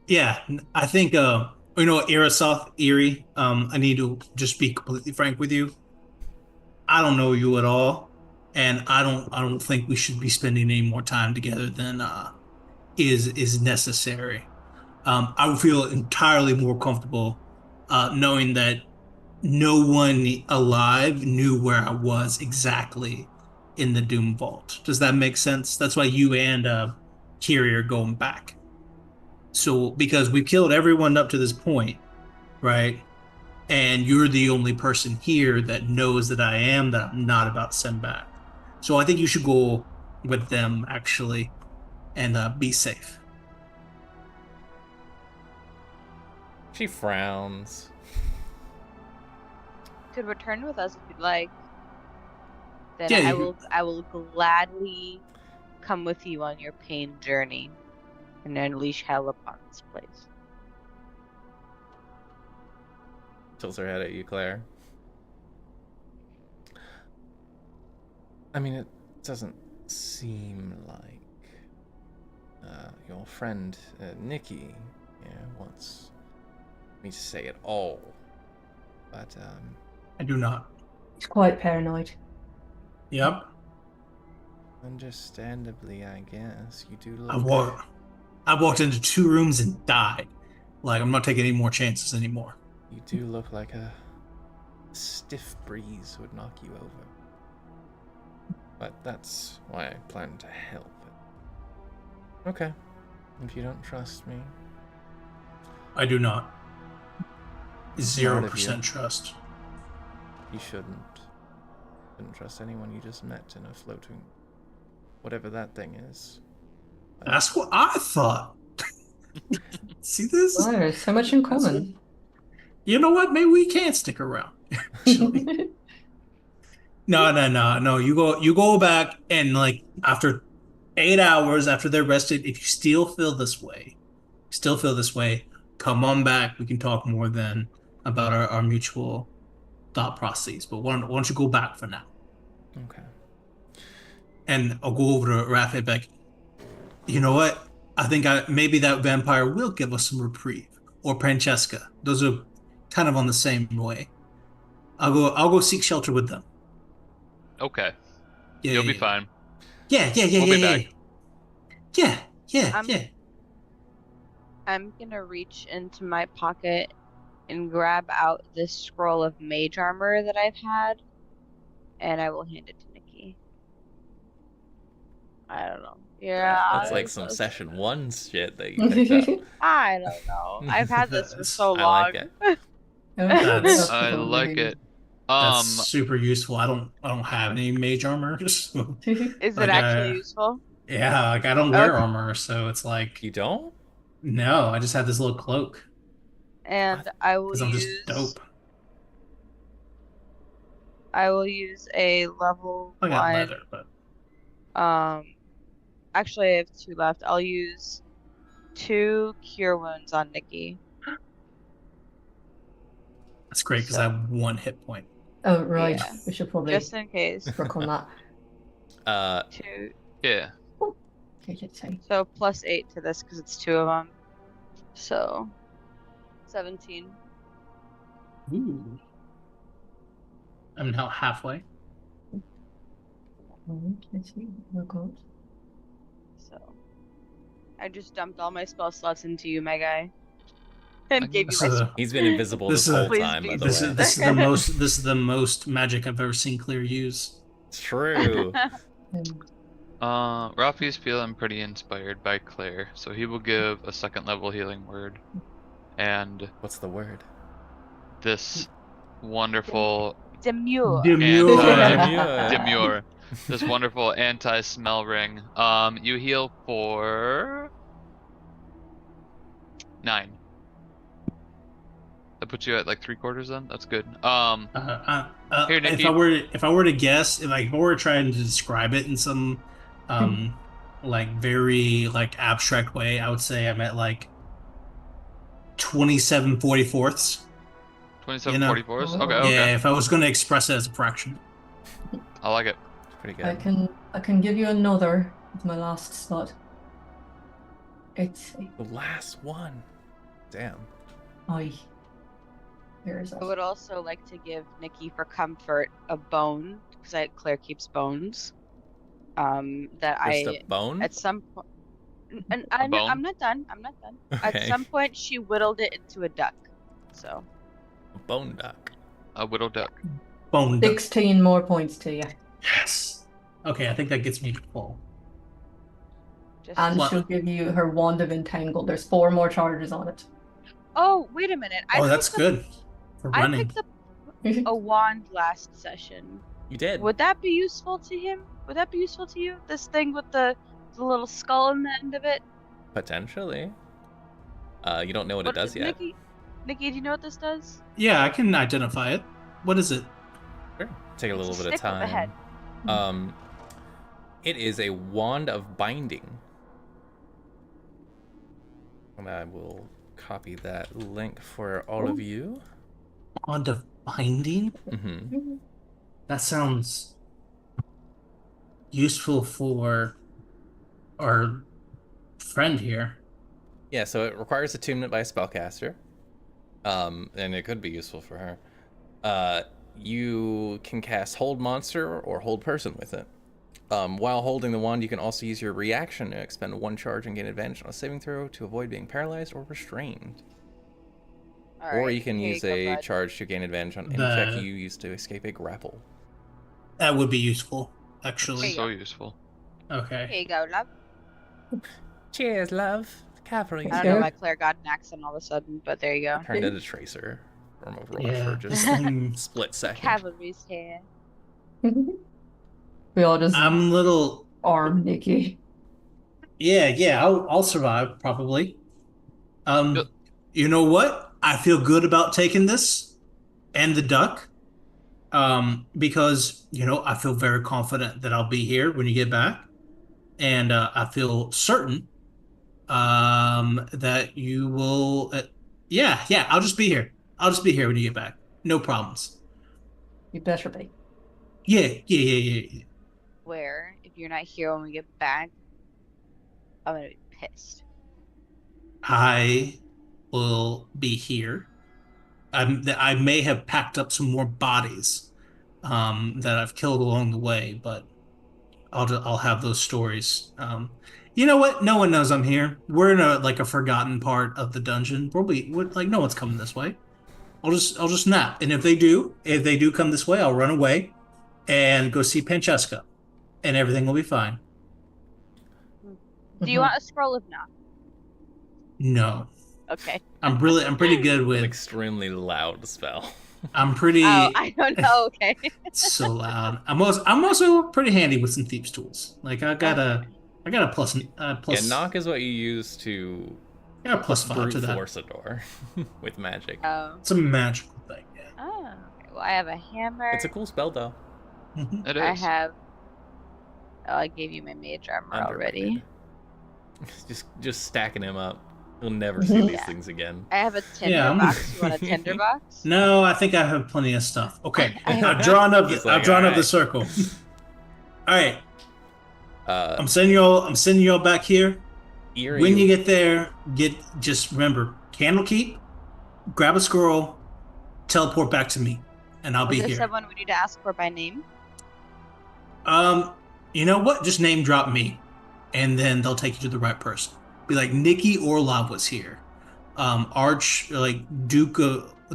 yeah. I think you know, Irasoth, Erie. I need to just be completely frank with you. I don't know you at all, and I don't think we should be spending any more time together than is necessary. I would feel entirely more comfortable knowing that no one alive knew where I was exactly in the Doom Vault. Does that make sense? That's why you and Kiri are going back. So because we killed everyone up to this point, right? And you're the only person here that knows that that I'm not about to send back. So I think you should go with them actually and be safe. She frowns. Could return with us if you'd like. Then Yeah, I will gladly come with you on your pain journey and unleash hell upon this place. Tilts her head at you, Claire. I mean, it doesn't seem like your friend Nikki, wants me to say it all. But I do not. He's quite paranoid. Yep. understandably, I guess you do look. I walked into 2 rooms and died. Like I'm not taking any more chances anymore. You do look like a stiff breeze would knock you over. But that's why I plan to help. Okay. If you don't trust me. I do not. Smart of you. 0% trust. You shouldn't. Shouldn't trust anyone you just met in a floating whatever that thing is. That's what I thought. See this? Wow, there's so much in common. You know what? Maybe we can stick around. Actually. No. You go back and like after 8 hours after they're rested, if you still feel this way, come on back. We can talk more then about our mutual thought processes. But why don't you go back for now? Okay. And I'll go over to Raphael back. You know what? I think maybe that vampire will give us some reprieve. Or Francesca. Those are kind of on the same way. I'll go seek shelter with them. Okay. Yeah, You'll yeah, be yeah. fine. Yeah. We'll be back. Yeah. I'm gonna reach into my pocket and grab out this scroll of mage armor that I've had, and I will hand it to Nikki. I don't know. Yeah, That's like some session 1 shit that you picked up. I don't know. I've had this for so I long. like it. That's- I like it. That's super useful. I don't have any mage armor. So, Is like, it actually useful? yeah, like I don't wear Okay. armor, so it's like You don't? no, I just have this little cloak And I will because I'm just use dope. a level I got 1. leather, but Actually I have 2 left. I'll use 2 cure wounds on Nikki. that's great because I have 1 hit point. Oh, right. Yeah. We should probably Just in case. work on that. 2. Yeah. Okay, let's see. So plus 8 to this because it's 2 of them. So 17. Ooh. I'm now halfway. Let's see. Oh god. So I just dumped all my spell slots into you, my guy. And gave you This my is spell. He's been invisible This this whole Please time, be by the This way. is this is the most magic I've ever seen Clear use. True. Rafi's feeling pretty inspired by Claire, so he will give a 2nd level healing word. And What's the word? this wonderful Demure. Demure. Demure this wonderful anti-smell ring. You heal for 9. That puts you at like 3/4 then. That's good. Here, Nikki. If I were to guess, if I were trying to describe it in some like very like abstract way, I would say I'm at like 27/44. 27/44. Oh. Okay, Yeah, okay. if I was going to express it as a fraction. I like it. It's pretty I good. can give you another with my last slot. It's The last one. Damn. I. Where is I it? would also like to give Nikki for comfort a bone because Claire keeps bones. That Just I a bone? at some point, and bone? I'm not done. I'm not done. At Okay. some point, she whittled it into a duck. So A bone duck. A whittle duck. Bone duck. 16 more points to you. Yes. Okay, I think that gets me to full. just. And What? she'll give you her Wand of Entangle. There's 4 more charges on it. Oh, wait a minute. Oh, that's good for I running. picked up a wand last session. You did. Would that be useful to him? Would that be useful to you? This thing with the little skull on the end of it? Potentially. You don't know what it does yet. Nikki, do you know what this does? Yeah, I can identify it. What is it? Sure. Take a It's little a bit of stick with a head. time. It is a wand of binding. And I will copy that link for all of you. Wand of binding? Mm-hmm. That sounds useful for our friend here. Yeah, so it requires attunement by a spellcaster. And it could be useful for her. You can cast Hold Monster or Hold Person with it. While holding the wand, you can also use your reaction to expend 1 charge and gain advantage on a saving throw to avoid being paralyzed or restrained. All Or right, you can here use go, a bud. charge to gain advantage on any check you use to escape a grapple. That would be useful, actually. So useful. Here Okay. you go, love. Cheers, love. Cavalry. I don't know why Claire got an accent all of a sudden, but there you go. Turned into Tracer from Overwatch Yeah, for this just thing. a split second. Cavalry's here. We all just I'm little. arm Nikki. Yeah. I'll survive probably. Yep. You know what? I feel good about taking this and the duck. Because I feel very confident that I'll be here when you get back, and I feel certain that you will. Yeah. I'll just be here. I'll just be here when you get back. No problems. You better be. Yeah. Where, if you're not here when we get back, I'm gonna be pissed. I will be here. I may have packed up some more bodies that I've killed along the way, but I'll have those stories. You know what? No one knows I'm here. We're in a forgotten part of the dungeon. No one's coming this way. I'll just nap. And if they do come this way, I'll run away and go see Francesca, and everything will be fine. Do you want a scroll of not? No, Okay. I'm pretty good An with. extremely loud spell. I'm pretty. Oh, I don't know. Okay. It's so loud. I'm also pretty handy with some thieves' tools. Like I got a plus. Yeah, knock is what you use to I got a +5 brute to that. force a door with magic. Oh. It's a magical thing. Yeah. Oh. Okay. Well, I have a hammer. It's a cool spell though. Mhm. It I is. have. Oh, I gave you my mage armor already. Just stacking him up. You'll never see these Yeah. things again. I have a tinder Yeah, I'm- box. You want a tinder box? No, I think I have plenty of stuff. Okay, I- I've drawn up. He's like, I've drawn up the "Alright." circle. All right, Uh, I'm sending y'all back here. Eerie, When you get there, just remember Candlekeep, grab a scroll, teleport back to me, and I'll be Is there here. someone we need to ask for by name? You know what? Just name drop me, and then they'll take you to the right person. Be like Nikki Orlov was here.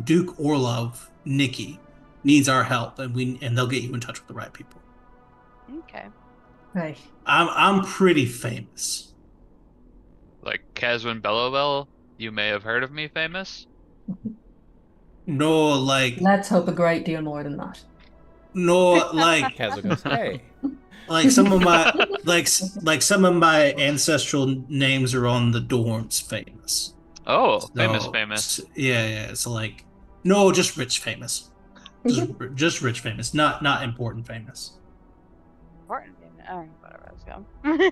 Duke Orlov, Nikki needs our help, and they'll get you in touch with the right people. Okay. Right. I'm pretty famous. Like Caswin Bellowell, you may have heard of me, famous. No, like Let's hope a great deal more than that. no, like Kazuo goes, hey. Like some of my like some of my ancestral names are on the dorms famous. Oh, famous, So famous. yeah. So like no, just rich famous. Just rich famous, not important famous. Important thing. I don't know whatever I was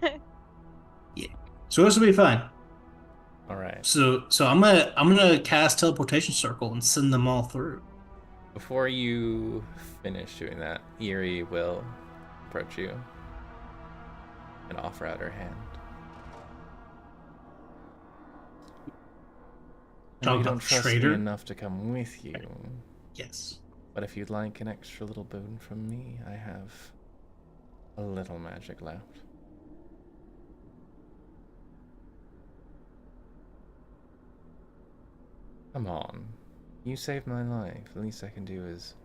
going. Yeah. So this will be fine. All right. So I'm gonna cast teleportation circle and send them all through. Before you finish doing that, Eerie will approach you and offer out her hand. I know Talk you about don't the trust me traitor. enough to come with you, Yes. but if you'd like an extra little boon from me, I have a little magic left. Come on. You saved my life. The least I can do is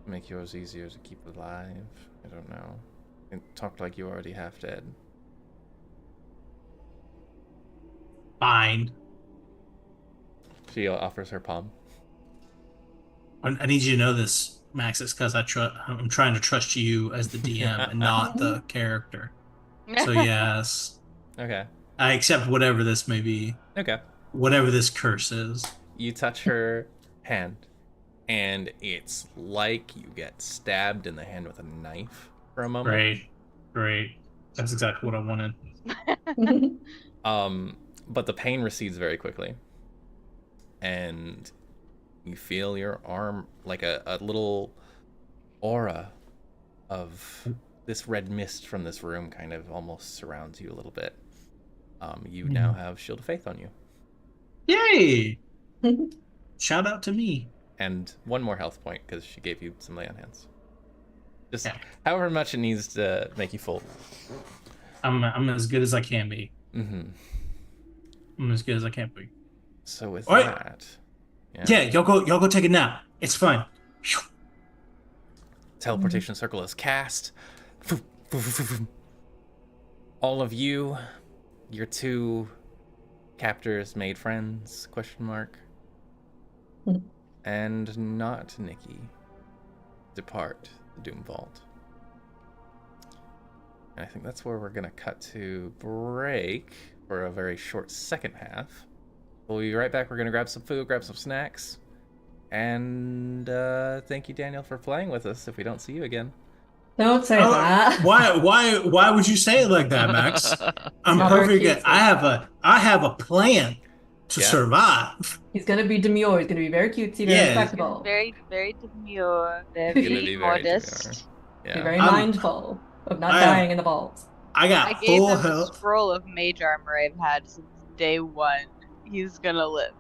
make yours easier to keep alive. I don't know. It talked like you were already half dead. Fine. She offers her palm. I need you to know this, Max. It's because I'm trying to trust you as the DM and not the character. So yes, Okay. I accept whatever this may be, Okay. whatever this curse is. You touch her hand, and it's like you get stabbed in the hand with a knife for a moment. Great. That's exactly what I wanted. But the pain recedes very quickly, and you feel your arm like a little aura of this red mist from this room kind of almost surrounds you a little bit. You now have Shield of Faith on you. Yay! Shout out to me. And one more health point because she gave you some lay on hands. Just Yeah. however much it needs to make you full. I'm as good as I can be. Mm-hmm. I'm as good as I can be. So with All right. that, Yeah, y'all go take a nap. It's fine. teleportation circle is cast. All of you, your two captors made friends, question mark. And not Nikki. Depart the Doom Vault. And I think that's where we're gonna cut to break for a very short second half. We'll be right back. We're gonna grab some food, grab some snacks. And thank you, Daniel, for playing with us if we don't see you again. Don't say that. Why would you say it like that, Max? I'm Not very perfect. cute, I have a plan to Yeah. survive. He's gonna be demure. He's gonna be very cutesy, very Yeah. respectable. Very, very demure, Gonna very be very modest. demure. Be Yeah. very I'm- mindful of not I dying am- in the vault. I got I gave full him the health. scroll of mage armor I've had since day one. He's gonna live.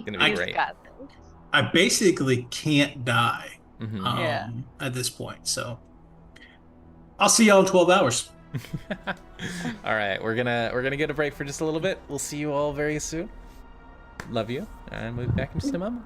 Gonna be He's great. got this. I basically can't die Mm-hmm. Yeah. at this point. So I'll see y'all in 12 hours. All right, we're gonna get a break for just a little bit. We'll see you all very soon. Love you, and we'll be back in just a moment.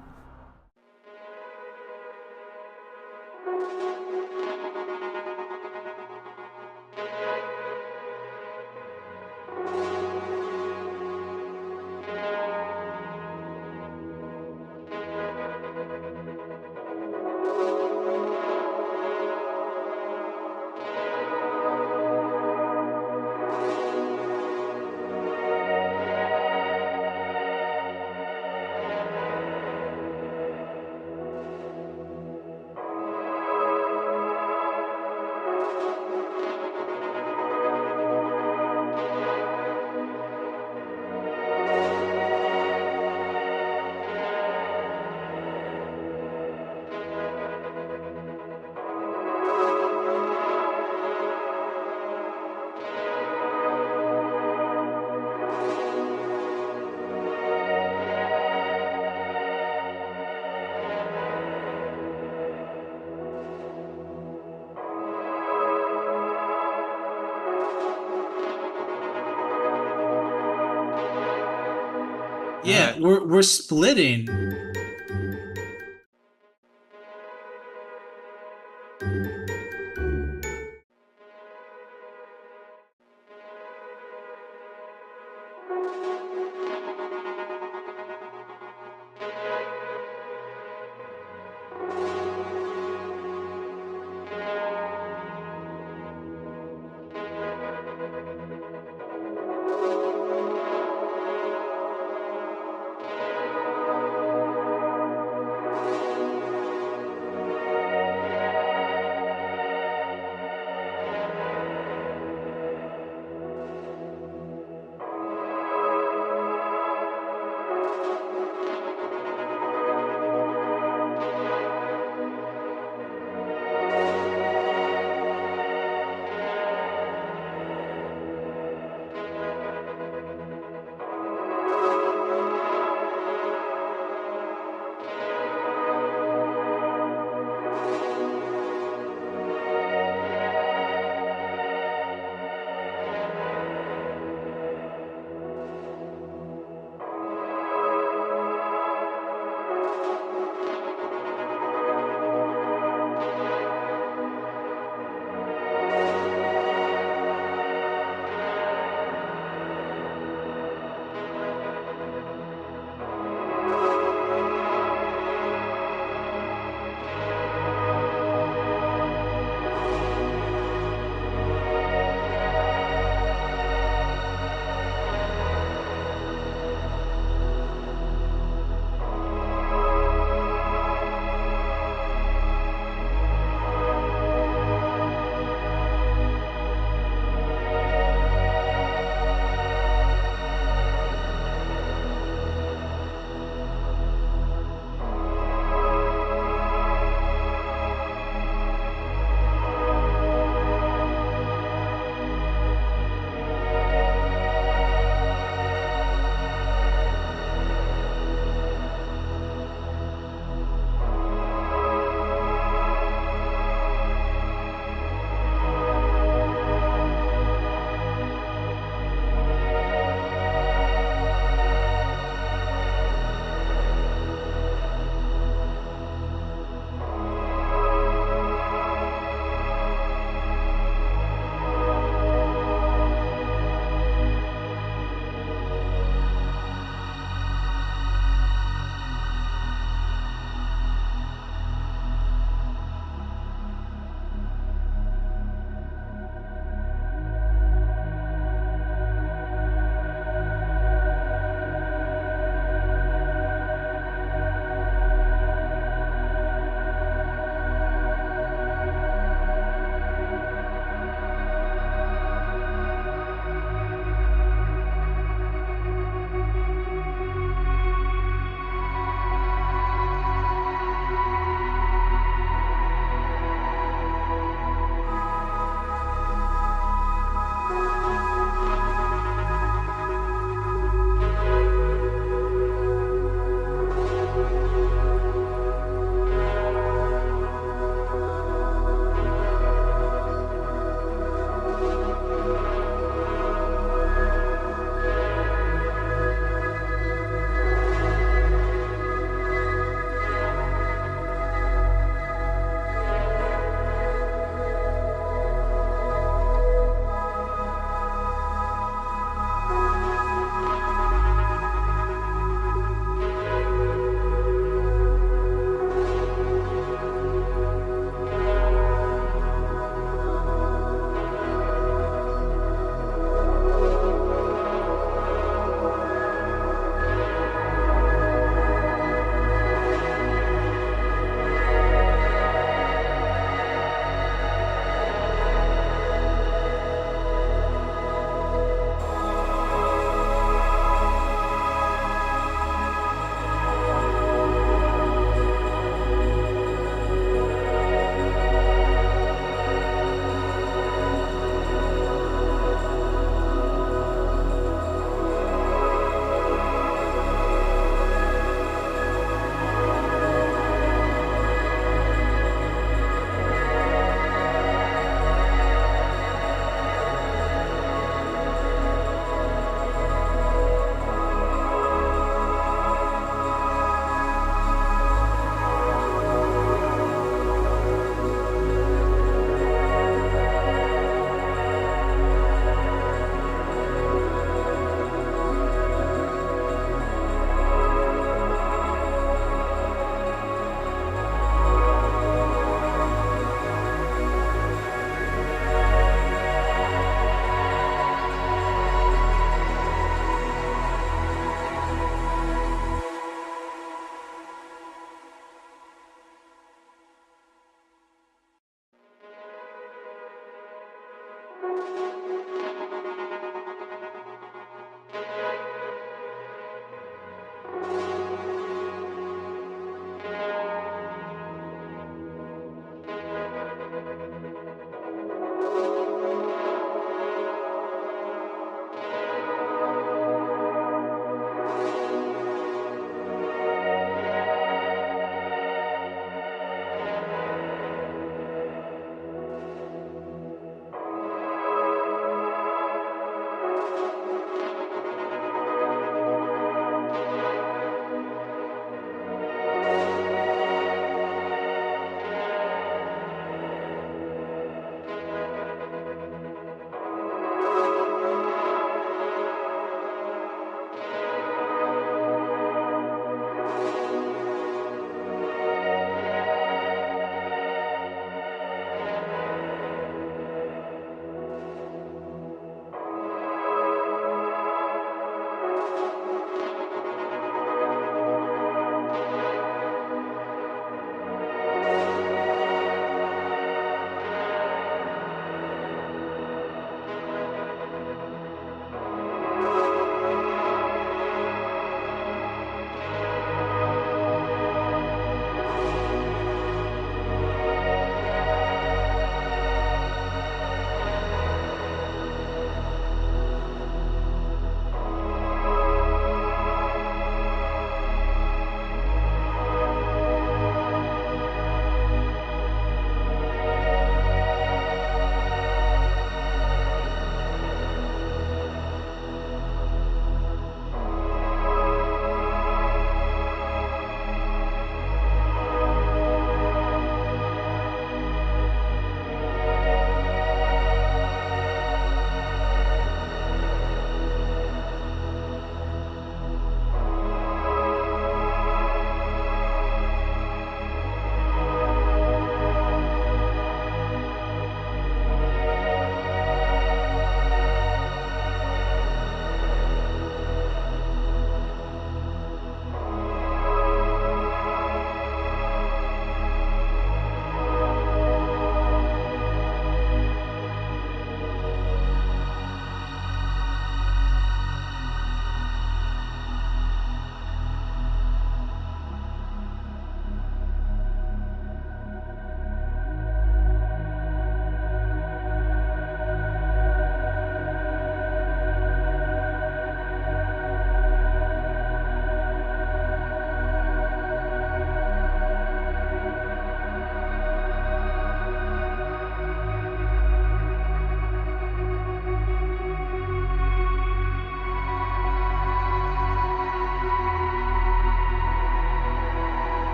Yeah, we're splitting.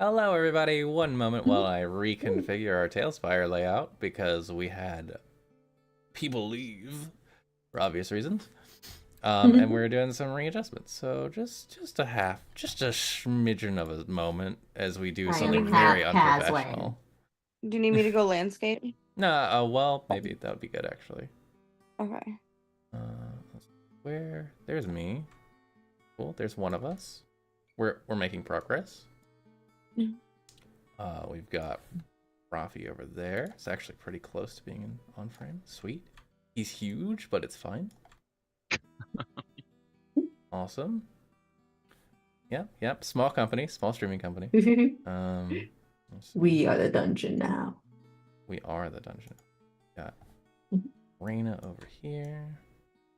Hello, everybody. One moment while I reconfigure our Tailspire layout because we had people leave for obvious reasons. And we're doing some readjustments. So just a smidgen of a moment as we do something very unprofessional. Do you need me to go landscape? No, well, maybe that would be good actually. Okay. Where? There's me. Cool. There's one of us. We're making progress. We've got Rafi over there. It's actually pretty close to being on frame. Sweet. He's huge, but it's fine. Awesome. Yep. Small company, small streaming company. We are the dungeon now. We are the dungeon. Got Mhm. Reyna over here.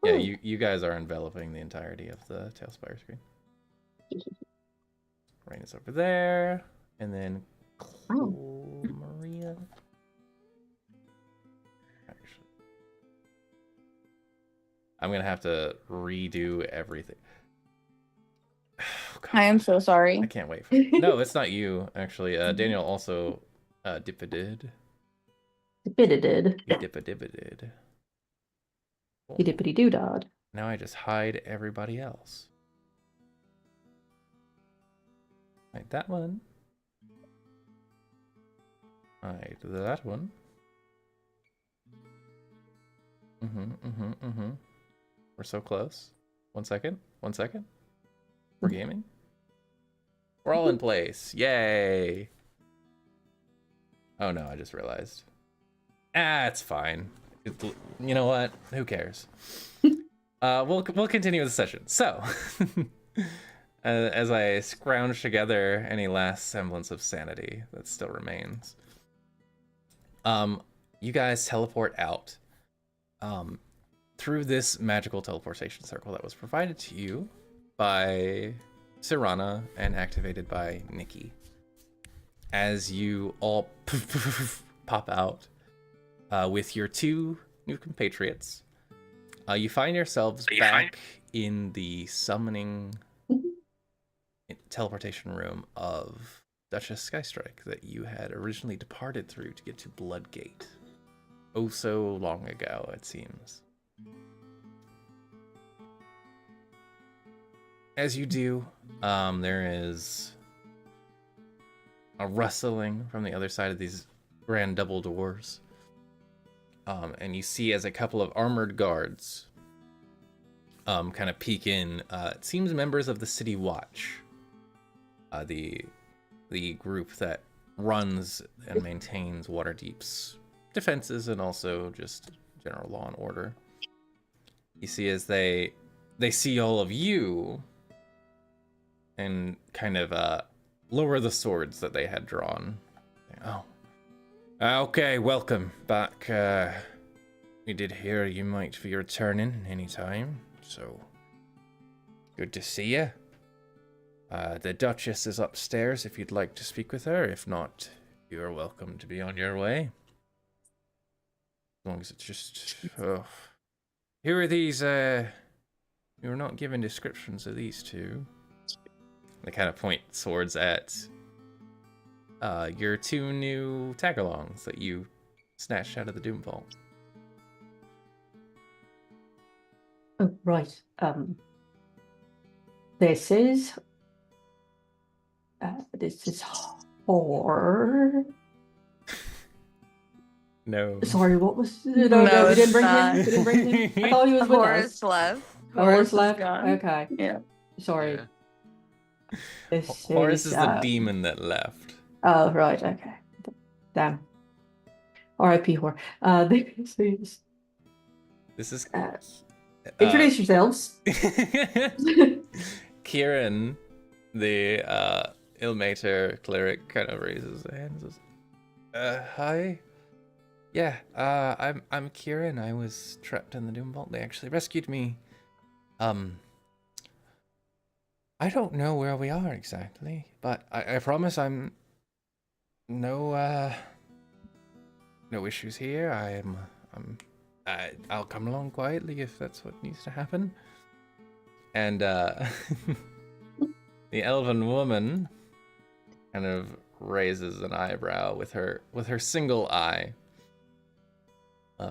Yeah, you guys are enveloping the entirety of the Tailspire screen. Reyna's over there, and then Maria. Actually, I'm gonna have to redo everything. Oh, I am so sorry. I can't wait. No, it's not you actually. Daniel also dippidid. Dippity-did. Dippidid. Dippity-doo-dod. Now I just hide everybody else. Hide that one. Hide that one. We're so close. 1 second. 1 second. We're gaming. We're all in place. Yay. Oh no, I just realized. It's fine. You know what? Who cares? We'll continue with the session. So, as I scrounge together any last semblance of sanity that still remains, you guys teleport out through this magical teleportation circle that was provided to you by Sirana and activated by Nikki. As you all pop out with your two new compatriots, you find yourselves back in the summoning teleportation room of Duchess Skystrike that you had originally departed through to get to Bloodgate. Oh, so long ago, it seems. As you do, there is a rustling from the other side of these grand double doors. And you see as a couple of armored guards kind of peek in. It seems members of the City Watch, the group that runs and maintains Waterdeep's defenses and also just general law and order. You see as they see all of you and kind of lower the swords that they had drawn. Oh. Okay, welcome back. We did hear you might be returning anytime, so good to see you. The Duchess is upstairs if you'd like to speak with her. If not, you are welcome to be on your way. As long as it's just... Oh. Who are these, You were not given descriptions of these two. They kind of point swords at your two new tag-alongs that you snatched out of the Doom Vault. Oh, right. This is Hor. No. Sorry, what was? No, we didn't it's bring not. him. We didn't bring him. I thought he was with us. Horace left. Horace is left. gone. Okay. Yeah. Sorry. Yeah. This Horace is the uh, demon that left. Oh, right. Okay. Damn. R.I.P. Hor. This is... Introduce yourselves. Kieran, the Ilmater cleric, kind of raises a hand and says, hi. Yeah, I'm Kieran. I was trapped in the Doom Vault. They actually rescued me. I don't know where we are exactly, but I promise I'm no issues here. I'll come along quietly if that's what needs to happen. And the elven woman kind of raises an eyebrow with her single eye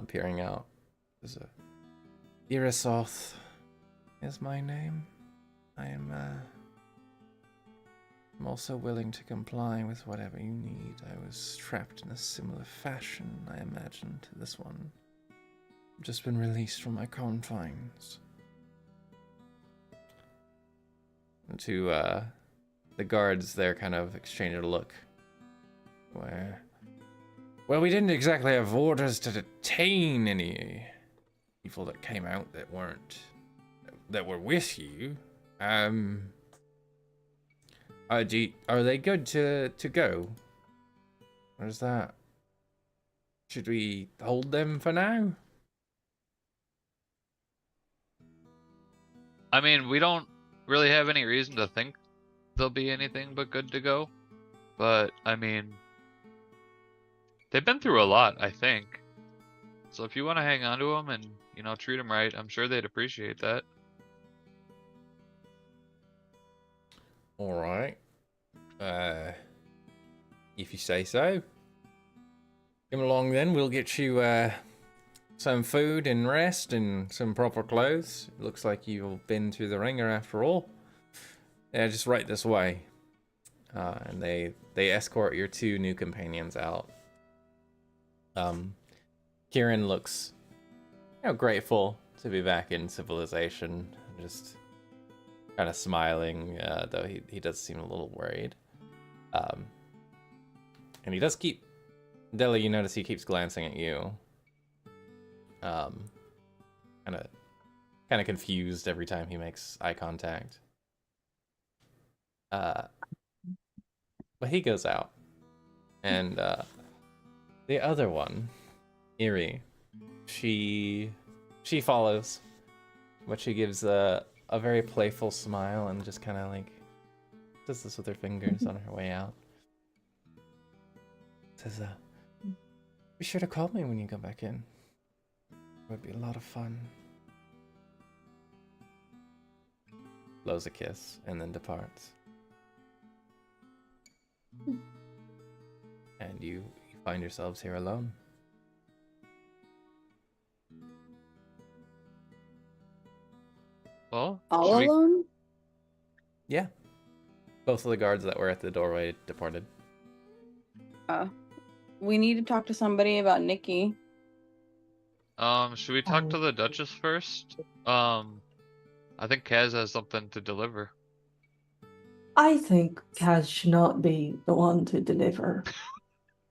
peering out. There's a Irisoth is my name. I'm also willing to comply with whatever you need. I was trapped in a similar fashion, I imagine, to this one. I've just been released from my confines. And to the guards there kind of exchange a look. Well, we didn't exactly have orders to detain any people that came out that were with you. Are they good to go? Or is that? Should we hold them for now? I mean, we don't really have any reason to think they'll be anything but good to go. But, I mean, they've been through a lot, I think. So if you want to hang on to them and, you know, treat them right, I'm sure they'd appreciate that. All right. If you say so. Come along then, we'll get you some food and rest and some proper clothes. It looks like you've been through the ringer after all. Yeah, just right this way. And they escort your two new companions out. Kieran looks, grateful to be back in civilization. Just kind of smiling, though he does seem a little worried. And he does keep, Della, you notice he keeps glancing at you. Kind of confused every time he makes eye contact. But he goes out. And the other one, Eerie, she follows, but she gives a very playful smile and just kind of like does this with her fingers on her way out. Says, be sure to call me when you go back in. It would be a lot of fun. Blows a kiss and then departs. And you find yourselves here alone. Well, All alone? Yeah. Both of the guards that were at the doorway departed. We need to talk to somebody about Nikki. Should we talk to the Duchess first? I think Kaz has something to deliver. I think Kaz should not be the one to deliver.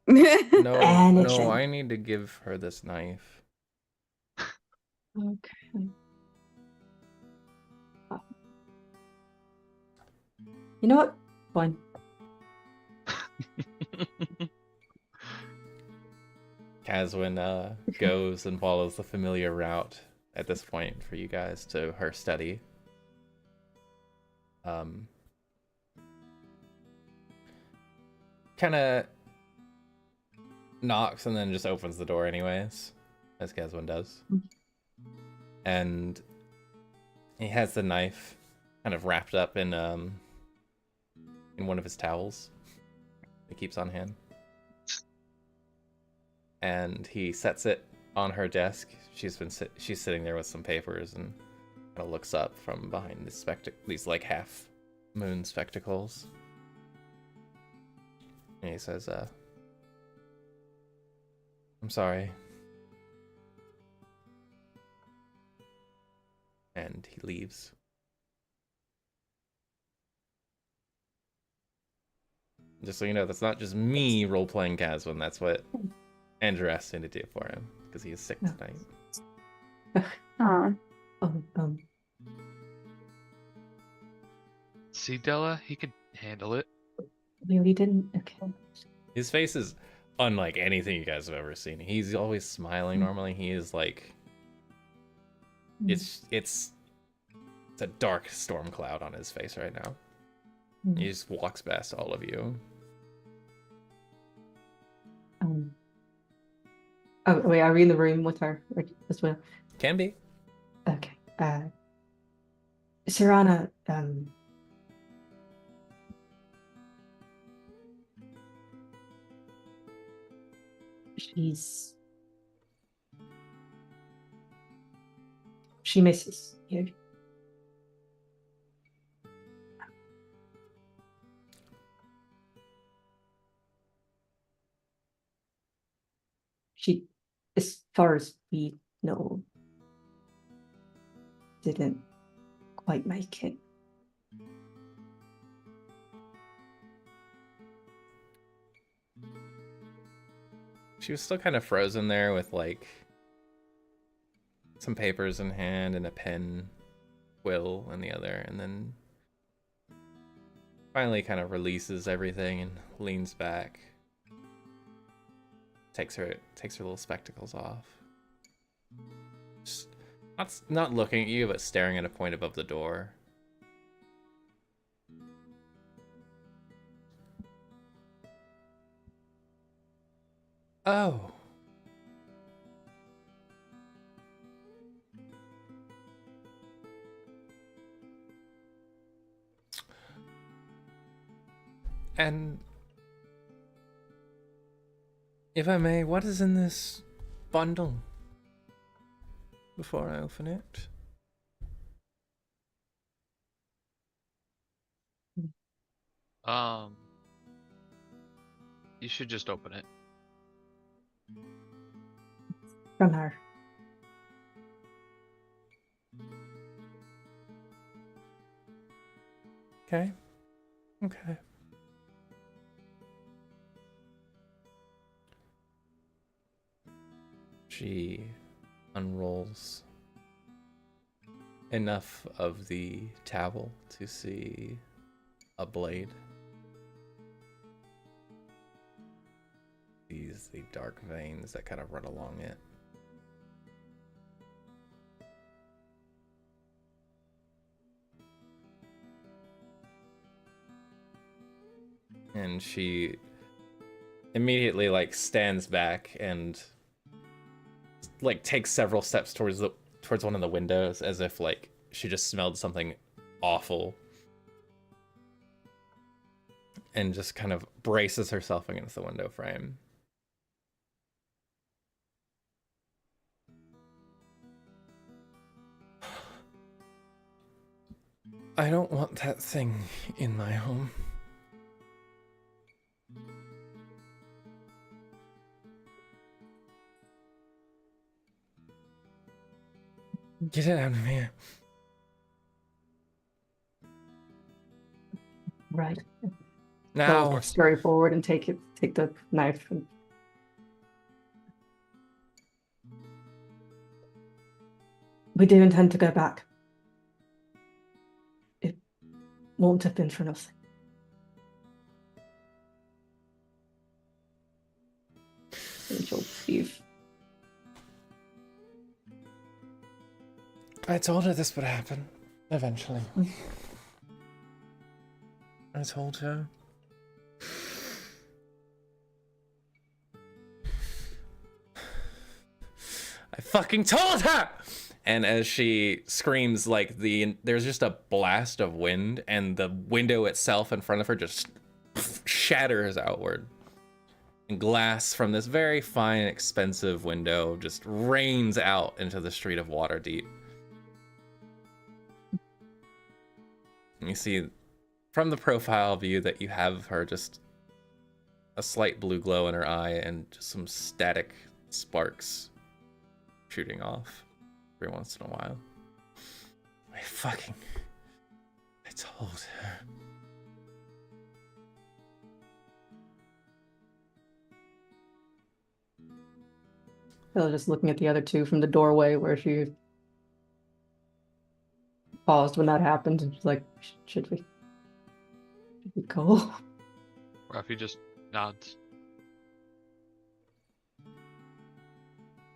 No, Anything. I need to give her this knife. Okay. You know what? Fine. Kazwin goes and follows the familiar route at this point for you guys to her study. Kind of knocks and then just opens the door anyways, as Kazwin does. And he has the knife kind of wrapped up in one of his towels he keeps on hand. And he sets it on her desk. She's sitting there with some papers and kind of looks up from behind these like half moon spectacles. And he says, I'm sorry. And he leaves. Just so you know, that's not just me role-playing Kazwin. That's what Andrew asked me to do for him, because he is sick tonight. See, Della, he could handle it. Really didn't? Okay. His face is unlike anything you guys have ever seen. He's always smiling normally. He is like... It's a dark storm cloud on his face right now. He just walks past all of you. Oh, wait, are we in the room with her as well? Can be. Okay. Sirana, She misses you. She, as far as we know, didn't quite make it. She was still kind of frozen there with like some papers in hand and a pen, quill in the other, and then finally kind of releases everything and leans back. Takes her little spectacles off. Just not looking at you, but staring at a point above the door. Oh. And if I may, what is in this bundle? Before I open it. You should just open it. From her. Okay. Okay. She unrolls enough of the towel to see a blade. These the dark veins that kind of run along it. And she immediately like stands back and like takes several steps towards one of the windows as if like she just smelled something awful, and just kind of braces herself against the window frame. I don't want that thing in my home. Get it out of here. Right. Now. I'll scurry forward and take the knife. And... We do intend to go back. It won't have been for nothing. And she'll leave. I told her this would happen eventually. I told her. I fucking told her! And as she screams, like there's just a blast of wind, and the window itself in front of her just shatters outward. And glass from this very fine, expensive window just rains out into the street of Waterdeep. And you see from the profile view that you have of her just a slight blue glow in her eye and just some static sparks shooting off every once in a while. I told her. Still just looking at the other two from the doorway where she paused when that happened, and she's like, should we go? Rafi just nods.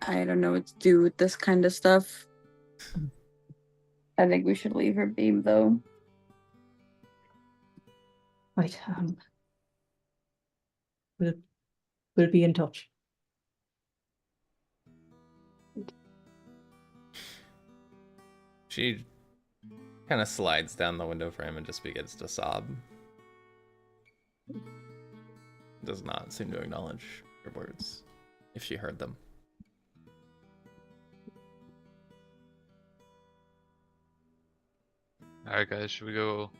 I don't know what to do with this kind of stuff. I think we should leave her be, though. Right, we'll be in touch. She kind of slides down the window frame and just begins to sob. Does not seem to acknowledge your words. if she heard them. Alright, guys, should we go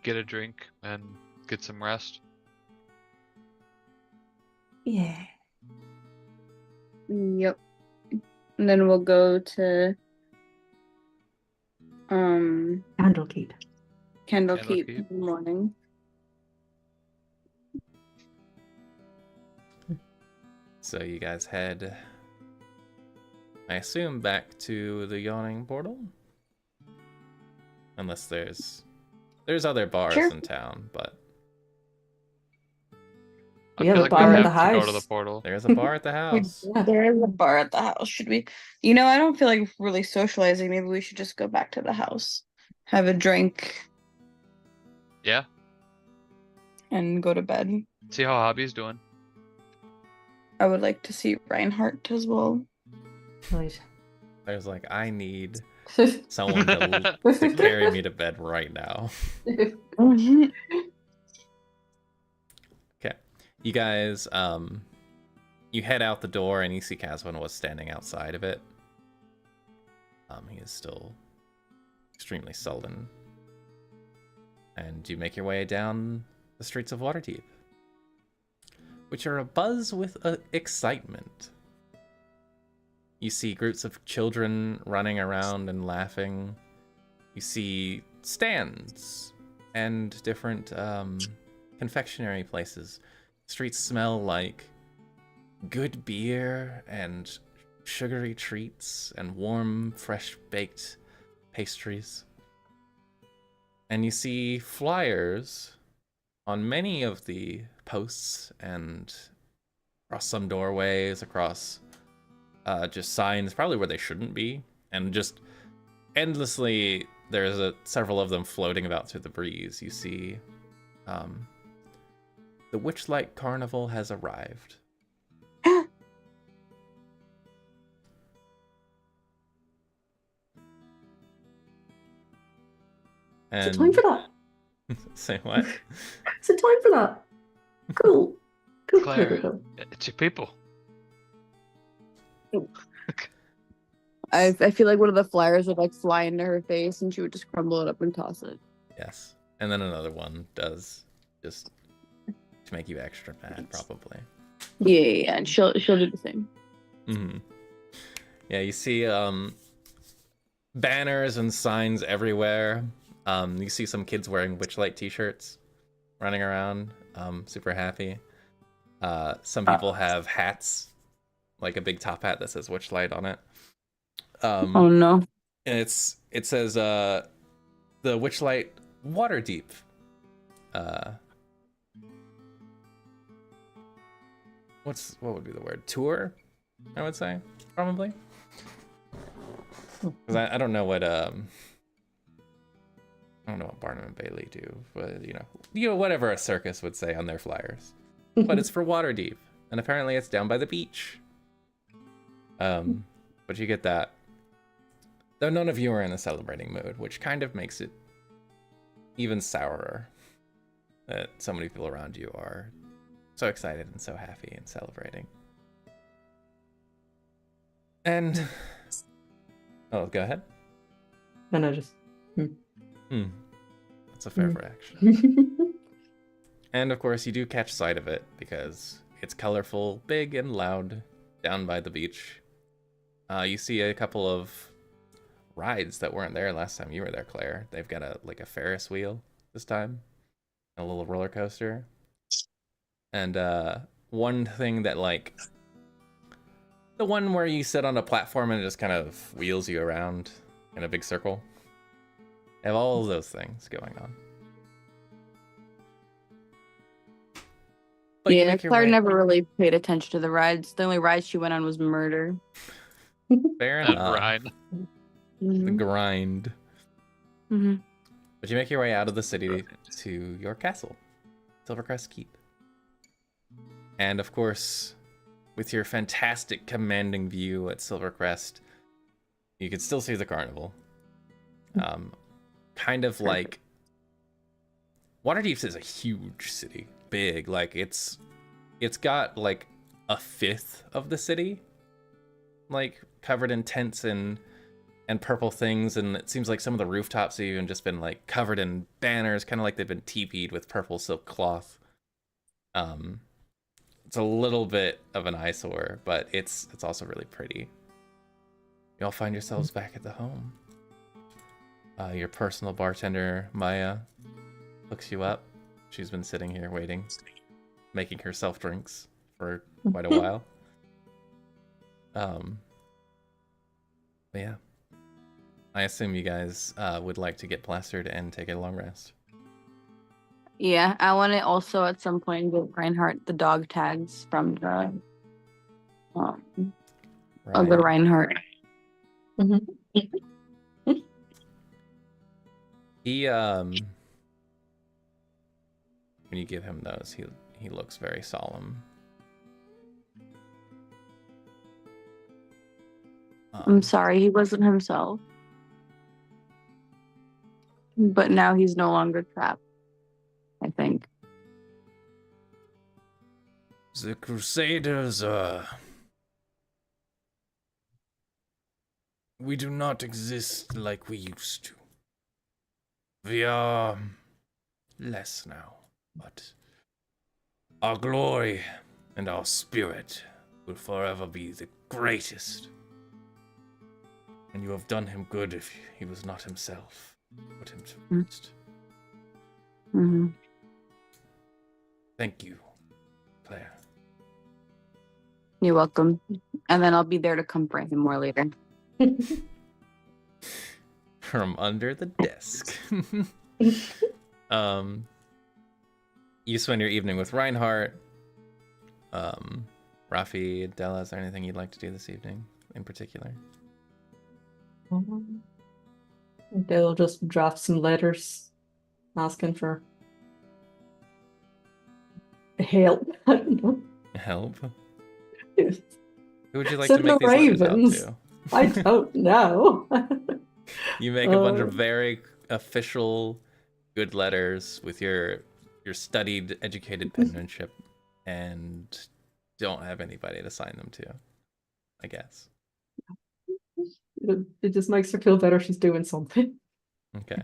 get a drink and get some rest? Yeah. Yep. And then we'll go to Candlekeep. Candlekeep Candlekeep. in the morning. So you guys head, I assume, back to the yawning portal? Unless there's other bars Sure. in town, but I We have feel a like bar we at have the to go to the house. portal. there's a bar at the house. Yeah. There is a bar at the house. Should we? You know, I don't feel like really socializing. Maybe we should just go back to the house, have a drink, Yeah. and go to bed. See how Hobby's doing. I would like to see Reinhardt as well. Nice. There's like, I need someone to carry me to bed right now. Mhm. Okay. You guys, you head out the door and you see Caswin was standing outside of it. He is still extremely sullen. And you make your way down the streets of Waterdeep, which are abuzz with excitement. You see groups of children running around and laughing. You see stands and different confectionery places. Streets smell like good beer and sugary treats and warm, fresh baked pastries. And you see flyers on many of the posts and across some doorways, across just signs, probably where they shouldn't be, and just endlessly there's several of them floating about through the breeze. You see the Witchlight Carnival has arrived. Is it time for that? Say what? Is it time for that? Cool. Cool. Claire. Cool. It's your people. I feel like one of the flyers would like fly into her face, and she would just crumble it up and toss it. Yes. And then another one does, just to make you extra mad, probably. Yeah, and she'll do the same. Mm-hmm. Yeah, you see banners and signs everywhere. You see some kids wearing Witchlight t-shirts running around, super happy. Some people have hats, like a big top hat that says Witchlight on it. Oh no. And it says the Witchlight Waterdeep. What would be the word? Tour, I would say, probably. Because I don't know what I don't know what Barnum and Bailey do, but you know whatever a circus would say on their flyers. But it's for Waterdeep, and apparently it's down by the beach. But you get that. Though none of you are in a celebrating mood, which kind of makes it even sourer that so many people around you are so excited and so happy and celebrating. And oh, go ahead. No, just. That's a fair reaction. And of course, you do catch sight of it because it's colorful, big, and loud down by the beach. You see a couple of rides that weren't there last time you were there, Claire. They've got a Ferris wheel this time, a little roller coaster, and one thing that the one where you sit on a platform and it just kind of wheels you around in a big circle. They have all of those things going on. But yeah, Claire never really paid attention to the rides. The only ride she went on was murder. Fair And enough. Ryan. The grind. Mm-hmm. But you make your way out of the city to your castle, Silvercrest Keep. And of course, with your fantastic commanding view at Silvercrest, you can still see the carnival. Kind of like Waterdeep is a huge city, big. Like it's got like a fifth of the city, like covered in tents and purple things, and it seems like some of the rooftops have even just been like covered in banners, kind of like they've been teepeed with purple silk cloth. It's a little bit of an eyesore, but it's also really pretty. You all find yourselves back at the home. Your personal bartender, Maya, hooks you up. She's been sitting here waiting, making herself drinks for quite a while. But yeah. I assume you guys would like to get plastered and take a long rest. Yeah, I want to also at some point get Reinhardt the dog tags from the of the Reinhardt. He when you give him those, he looks very solemn. I'm sorry, he wasn't himself. But now he's no longer trapped, I think. The Crusaders, we do not exist like we used to. We are less now, but our glory and our spirit will forever be the greatest. And you have done him good if he was not himself. Put him to rest. Mm-hmm. Thank you, Claire. You're welcome. And then I'll be there to comfort him more later. From under the desk. You spend your evening with Reinhardt. Rafi, Della, is there anything you'd like to do this evening in particular? They'll just draft some letters asking for help. I don't know. Help? Who would you like Send to make the these letters out ravens. to? I don't know. You make a bunch of very official, good letters with your studied, educated penmanship, and don't have anybody to sign them to, I guess. It just makes her feel better she's doing something. Okay.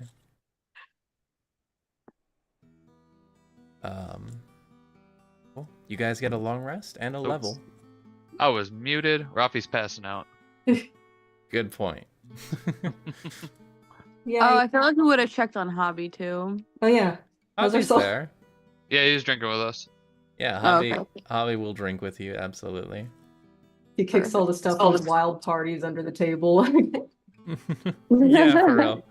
Cool. You guys get a long rest and a level. I was muted. Rafi's passing out. Good point. Yeah. Oh, I feel like we would have checked on Hobby too. Oh yeah. How's Hobby's herself? there. Yeah, he's drinking with us. Yeah, Oh, Hobby, okay. Hobby will drink with you, absolutely. He kicks all the stuff on his wild parties under the table. Yeah, for real.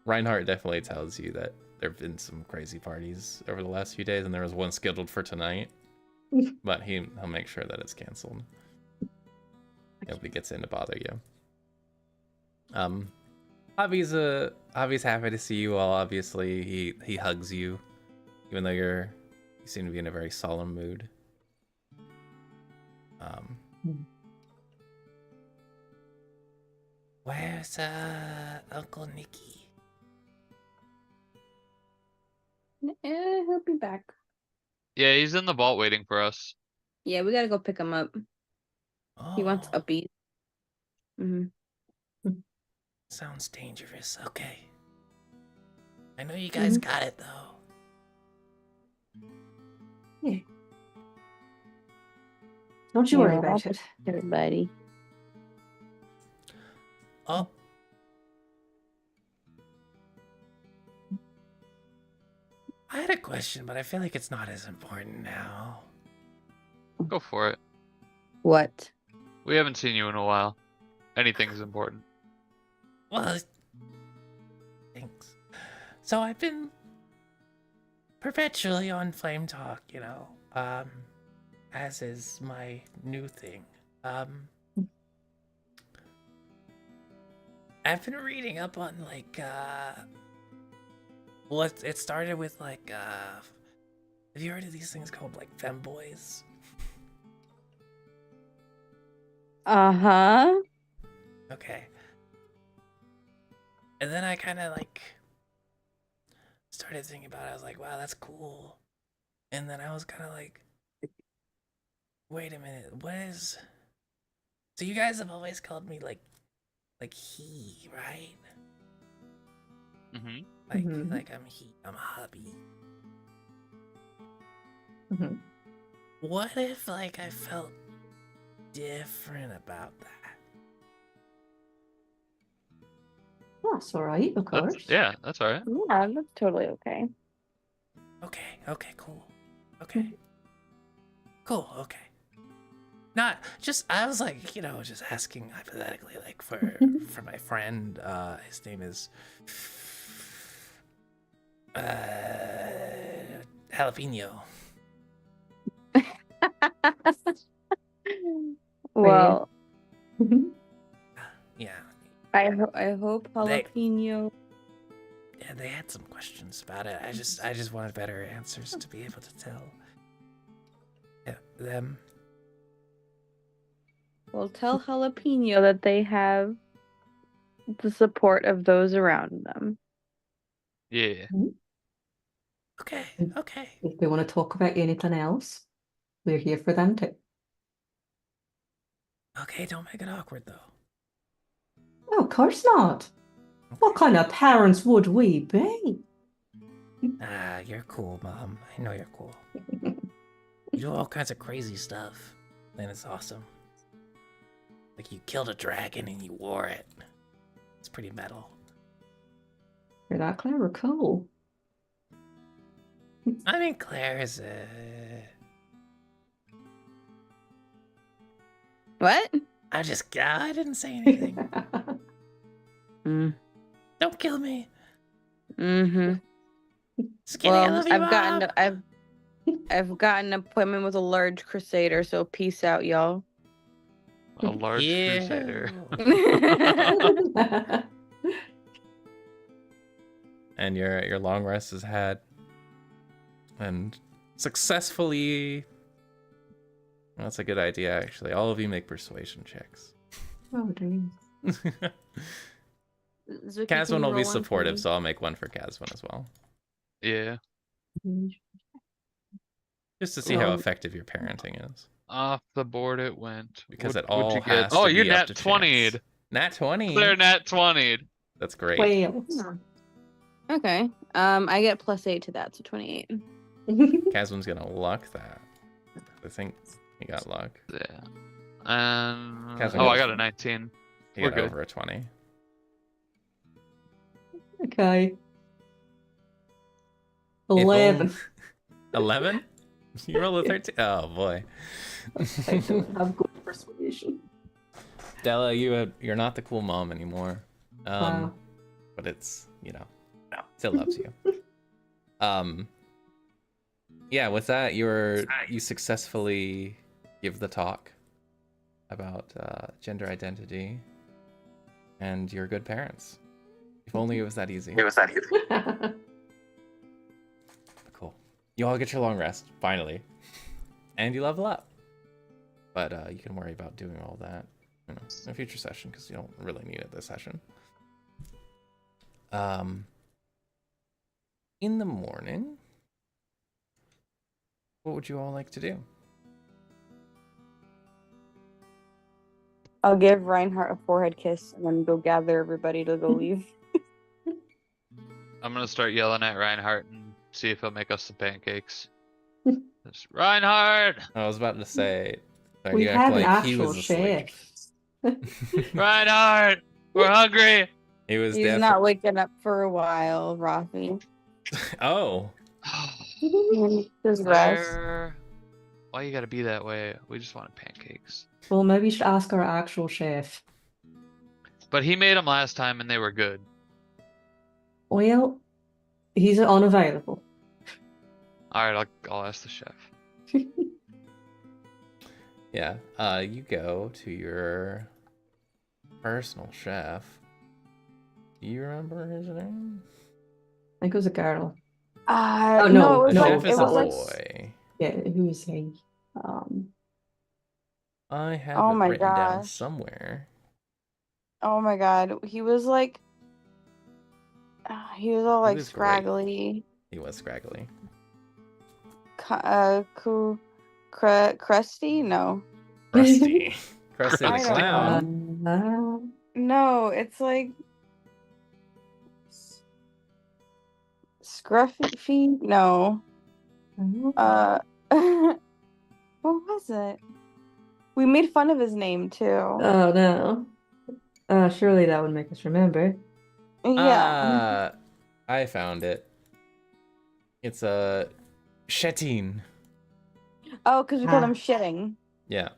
Reinhardt definitely tells you that there have been some crazy parties over the last few days, and there was one scheduled for tonight, but he'll make sure that it's canceled. Nobody gets in to bother you. Hobby's happy to see you all. Obviously, he hugs you, even though you seem to be in a very solemn mood. Where's Uncle Nicky? He'll be back. Yeah, he's in the vault waiting for us. Yeah, we gotta go pick him up. He wants Oh, upbeat. sounds dangerous. Okay. I know you guys got it though. Yeah. Don't you worry about it. Everybody. Oh. I had a question, but I feel like it's not as important now. Go for it. What? We haven't seen you in a while. Anything's important. Well, thanks. So I've been perpetually on Flame Talk, as is my new thing. I've been reading up on well, it started with have you heard of these things called femboys? Uh-huh. Okay. And then I kind of started thinking about it. I was like, wow, that's cool. And then I was kind of Wait a minute. What is? So you guys have always called me like he, right? Mm-hmm. Like I'm he. I'm a hubby. Mhm. What if like I felt different about that? That's all right, of course. That's all right. Yeah, that's totally okay. Okay, cool. Okay. Cool, okay. Not just I was like, just asking hypothetically, like for my friend, his name is Jalapeno. Well, Yeah. I hope They- jalapeno. Yeah, they had some questions about it. I just wanted better answers to be able to tell them. Well, tell jalapeno that they have the support of those around them. Yeah. Okay. If they want to talk about anything else, we're here for them too. Okay, don't make it awkward though. Oh, of course not. What kind of parents would we be? Ah, you're cool, Mom. I know you're cool. You do all kinds of crazy stuff, and it's awesome. Like you killed a dragon and you wore it. It's pretty metal. You're that clever, cool. I mean, Claire's. What? I didn't say anything. Mm. Don't kill me. Mm-hmm. Just kidding. I Well, love you, Mom. I've got an appointment with a large crusader, so peace out, y'all. A large crusader. And your long rest is had, and successfully. That's a good idea, actually. All of you make persuasion checks. Oh, dear. Zuki, can Caswin you will be roll one for supportive, me? so I'll make one for Caswin as well, Yeah. just to see how Well, effective your parenting is. Off the board it went. Because What'd it all you get? has Oh, to you be up nat to 20'd. chance. Nat 20. Claire nat 20'd. That's great. Wales. Okay. I get +8 to that, so 28. Caswin's gonna luck that. I think he got luck. Yeah. And Catherine I goes got a for- 19. He We're got good. over a 20. Okay. 11. 11? You roll a 13? Oh boy. I don't have good persuasion. Della, you're not the cool mom anymore. Wow. But it's, still loves you. Yeah, with that, you successfully give the talk about gender identity, and you're good parents. If only it was that easy. Cool. You all get your long rest, finally. And you level up. But you can worry about doing all that in a future session, because you don't really need it this session. In the morning, what would you all like to do? I'll give Reinhardt a forehead kiss and then go gather everybody to go leave. I'm gonna start yelling at Reinhardt and see if he'll make us some pancakes. Just, Reinhardt! I was about to say, We you have act an like he actual was asleep. chef. Reinhardt! We're hungry! He was He's not waking up for a while, Rafi. Oh. Just rest. Claire, why you gotta be that way? We just wanted pancakes. Well, maybe you should ask our actual chef. But he made them last time and they were good. Well, he's unavailable. Alright, I'll ask the chef. Yeah. You go to your personal chef. Do you remember his name? I think it was a girl. Oh no, it was no, like, Chef it is a was like boy. Yeah, who is he? I have Oh it my written down gosh. somewhere. Oh my god, he was like, he was all He like was great. scraggly. He was scraggly. Crusty? No. Krusty. Krusty the I don't Clown. No, it's like Scruffy. No. What was it? We made fun of his name too. Oh no. Surely that would make us remember. Yeah. I found it. It's a Shetine. Oh, because we called him shitting. Yeah.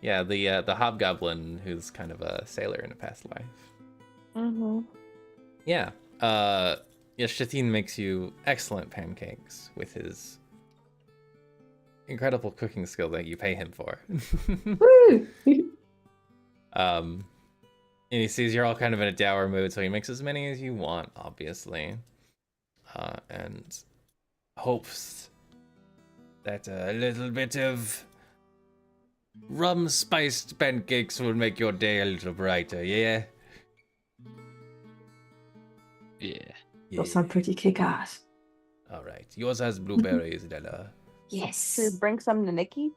Yeah, the hobgoblin who's kind of a sailor in a past life. Mm-hmm. Yeah. Yeah, Shetine makes you excellent pancakes with his incredible cooking skill that you pay him for. Woo! And he sees you're all kind of in a dour mood, so he makes as many as you want, obviously. And hopes that a little bit of rum-spiced pancakes will make your day a little brighter, yeah? Yeah. Those sound pretty kick-ass. Alright, yours has blueberries, Della. Yes. Should we bring some to Nikki?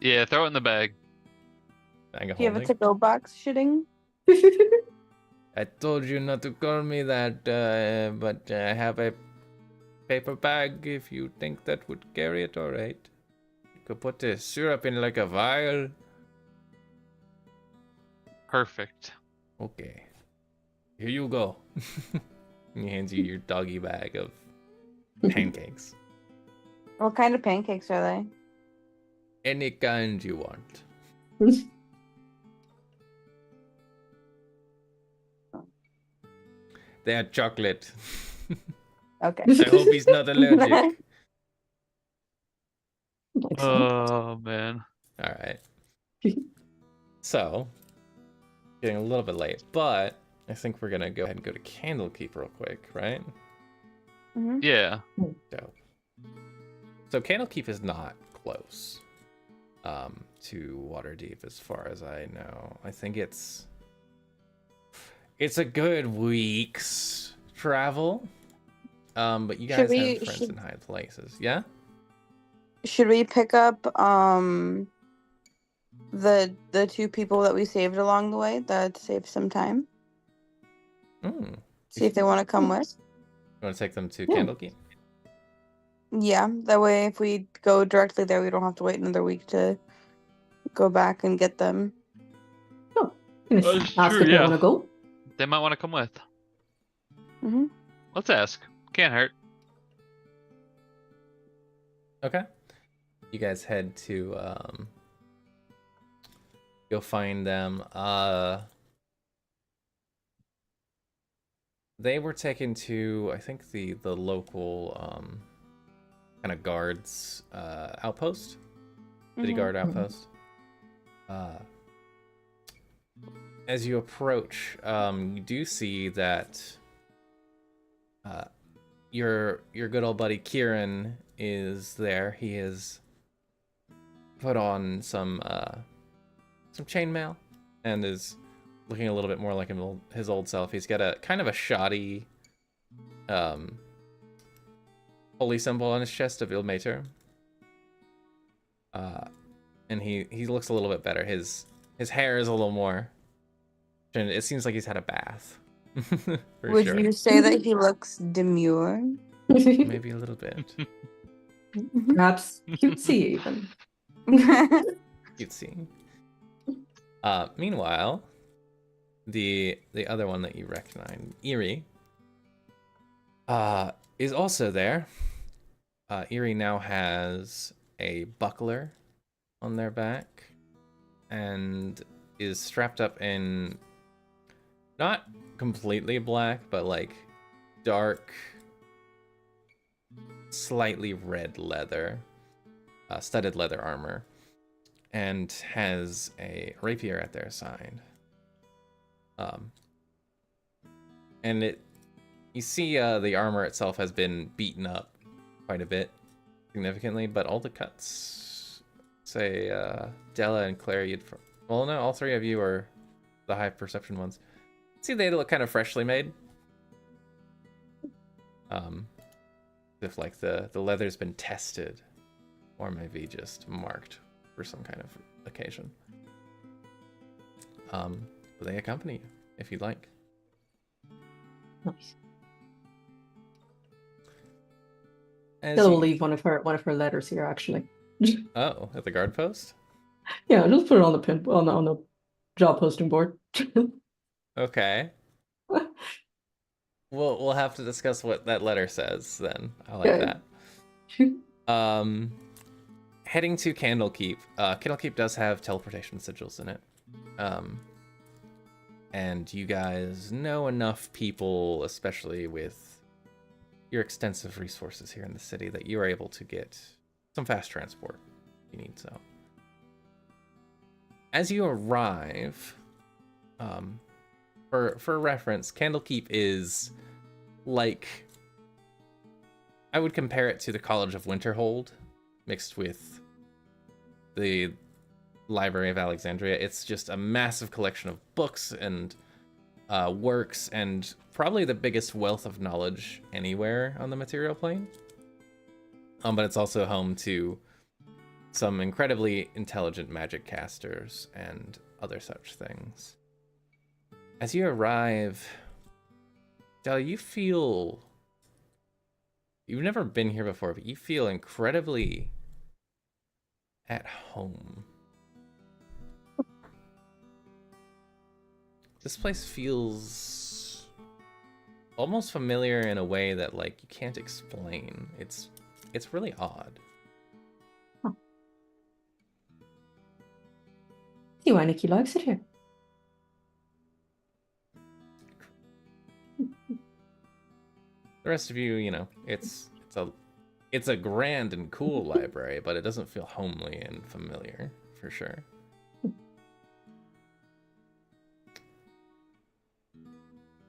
Yeah, throw it in the bag. Bag of Do you have a holding. to-go box shitting? I told you not to call me that, but I have a paper bag if you think that would carry it, alright. You could put the syrup in like a vial. Perfect. Okay. Here you go. He hands you your doggy bag of pancakes. What kind of pancakes are they? Any kind you want. They are chocolate. Okay. I hope he's not allergic. Oh man. Alright. So, getting a little bit late, but I think we're gonna go ahead and go to Candlekeep real quick, right? Mm-hmm. Yeah. Dope. So Candlekeep is not close to Waterdeep as far as I know. I think it's a good week's travel. But you guys have friends in high places. Yeah? Should we pick up the two people that we saved along the way that saved some time? See if they want to come with. You want to take them to Yeah. Candlekeep? Yeah, that way if we go directly there, we don't have to wait another week to go back and get them. Oh, ask true, if they yeah. want to go. They might want to come with. Mm-hmm. Let's ask. Can't hurt. Okay. You guys head to go find them. They were taken to, I think, the local kind of guards outpost. City guard outpost. As you approach, you do see that your good old buddy Kieran is there. He has put on some chainmail and is looking a little bit more like his old self. He's got a kind of a shoddy holy symbol on his chest of Ilmater. And he looks a little bit better. His hair is a little more, and it seems like he's had a bath. Would you say that he looks demure? Maybe a little bit. Perhaps cutesy even. Cutesy. Meanwhile, the other one that you recognize, Eerie, is also there. Eerie now has a buckler on their back and is strapped up in not completely black, but like dark, slightly red leather, studded leather armor, and has a rapier at their side. And you see the armor itself has been beaten up quite a bit, significantly, but all the cuts, say Della and Claire, well, no, all three of you are the high perception ones. See, they look kind of freshly made. if like the leather's been tested, or maybe just marked for some kind of occasion. But they accompany you if you'd like. Nice. As Stella you- will leave one of her letters here, actually. Oh, at the guard post? Yeah, just put it on the pin on the job posting board. Okay. We'll have to discuss what that letter says then. I like Okay. that. Heading to Candlekeep. Candlekeep does have teleportation sigils in it. And you guys know enough people, especially with your extensive resources here in the city, that you are able to get some fast transport if you need so. As you arrive, for reference, Candlekeep is like, I would compare it to the College of Winterhold mixed with the Library of Alexandria. It's just a massive collection of books and works, and probably the biggest wealth of knowledge anywhere on the material plane. But it's also home to some incredibly intelligent magic casters and other such things. As you arrive, Del, you feel... You've never been here before, but you feel incredibly at home. This place feels almost familiar in a way that, like, you can't explain. It's really odd. See why Nikki likes it here. The rest of you, you know, it's a grand and cool library, but it doesn't feel homely and familiar, for sure.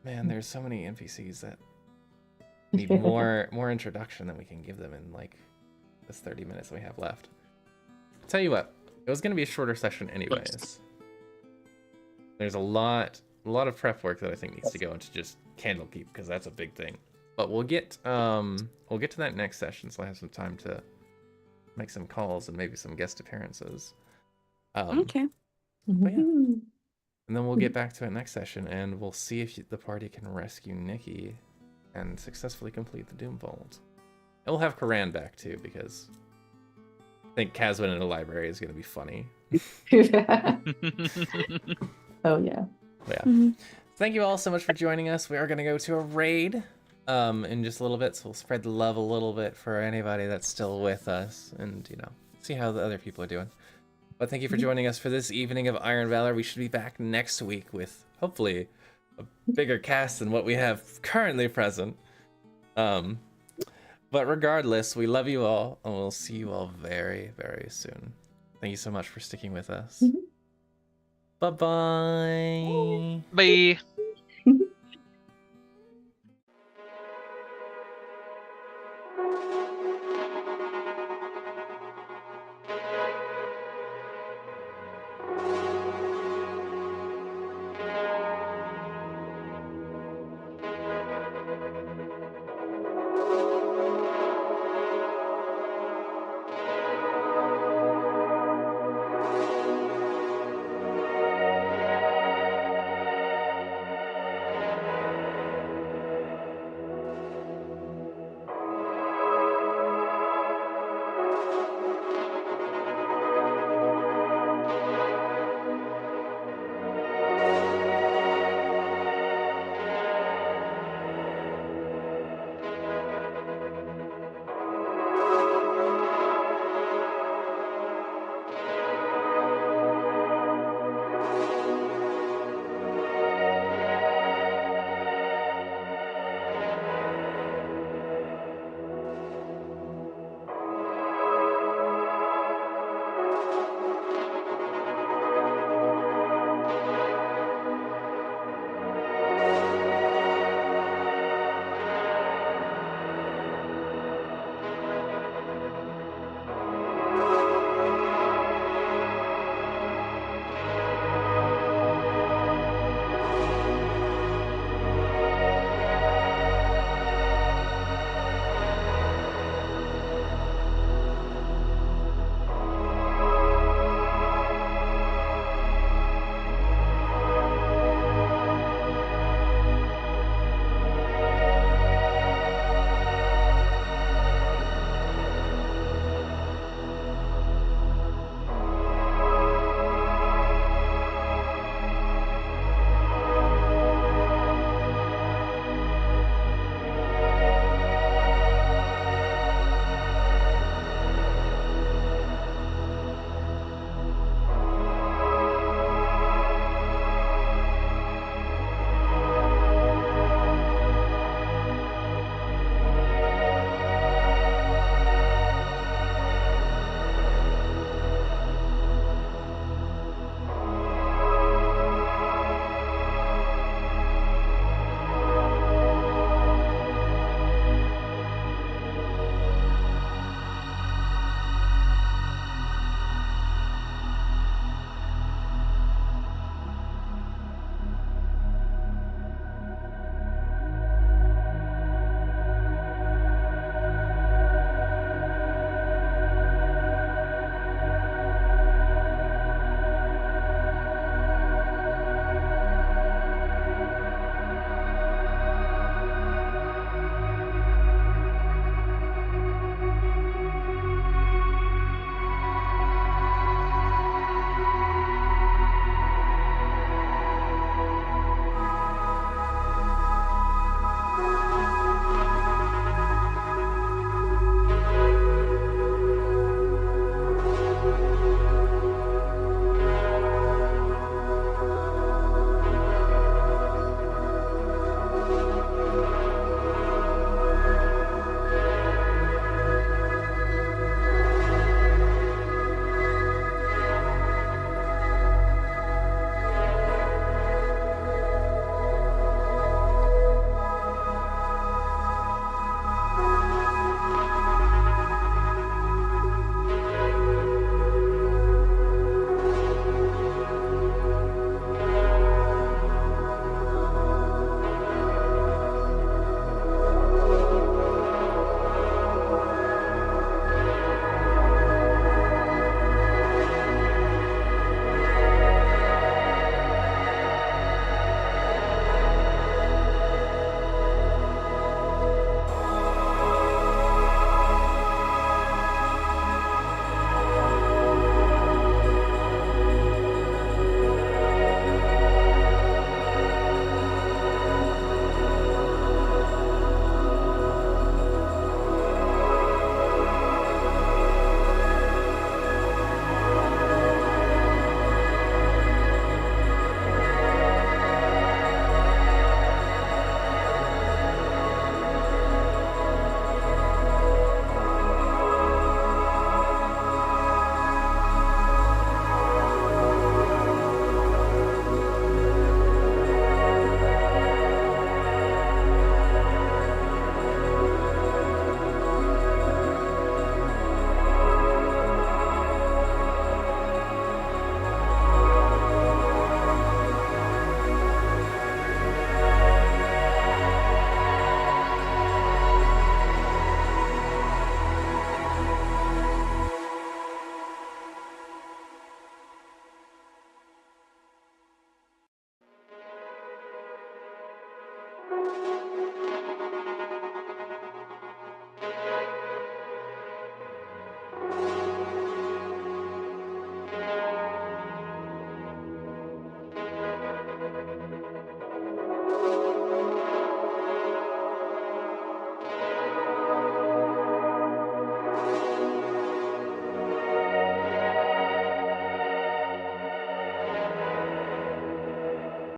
Man, there's so many NPCs that need more introduction than we can give them in like this 30 minutes we have left. I'll tell you what, it was gonna be a shorter session anyways. There's a lot of prep work that I think needs to go into just Candlekeep, because that's a big thing. But we'll get to that next session, so I have some time to make some calls and maybe some guest appearances. Okay. But yeah. And then we'll get back to it next session, and we'll see if the party can rescue Nikki and successfully complete the Doom Vault. And we'll have Karan back too, because I think Caswin in a library is going to be funny. Oh yeah. Yeah. Mm-hmm. Thank you all so much for joining us. We are going to go to a raid in just a little bit, so we'll spread the love a little bit for anybody that's still with us, and you know, see how the other people are doing. But thank you for joining us for this evening of Iron Valor. We should be back next week with hopefully a bigger cast than what we have currently present. But regardless, we love you all, and we'll see you all very, very soon. Thank you so much for sticking with us. Bye-bye. Bye.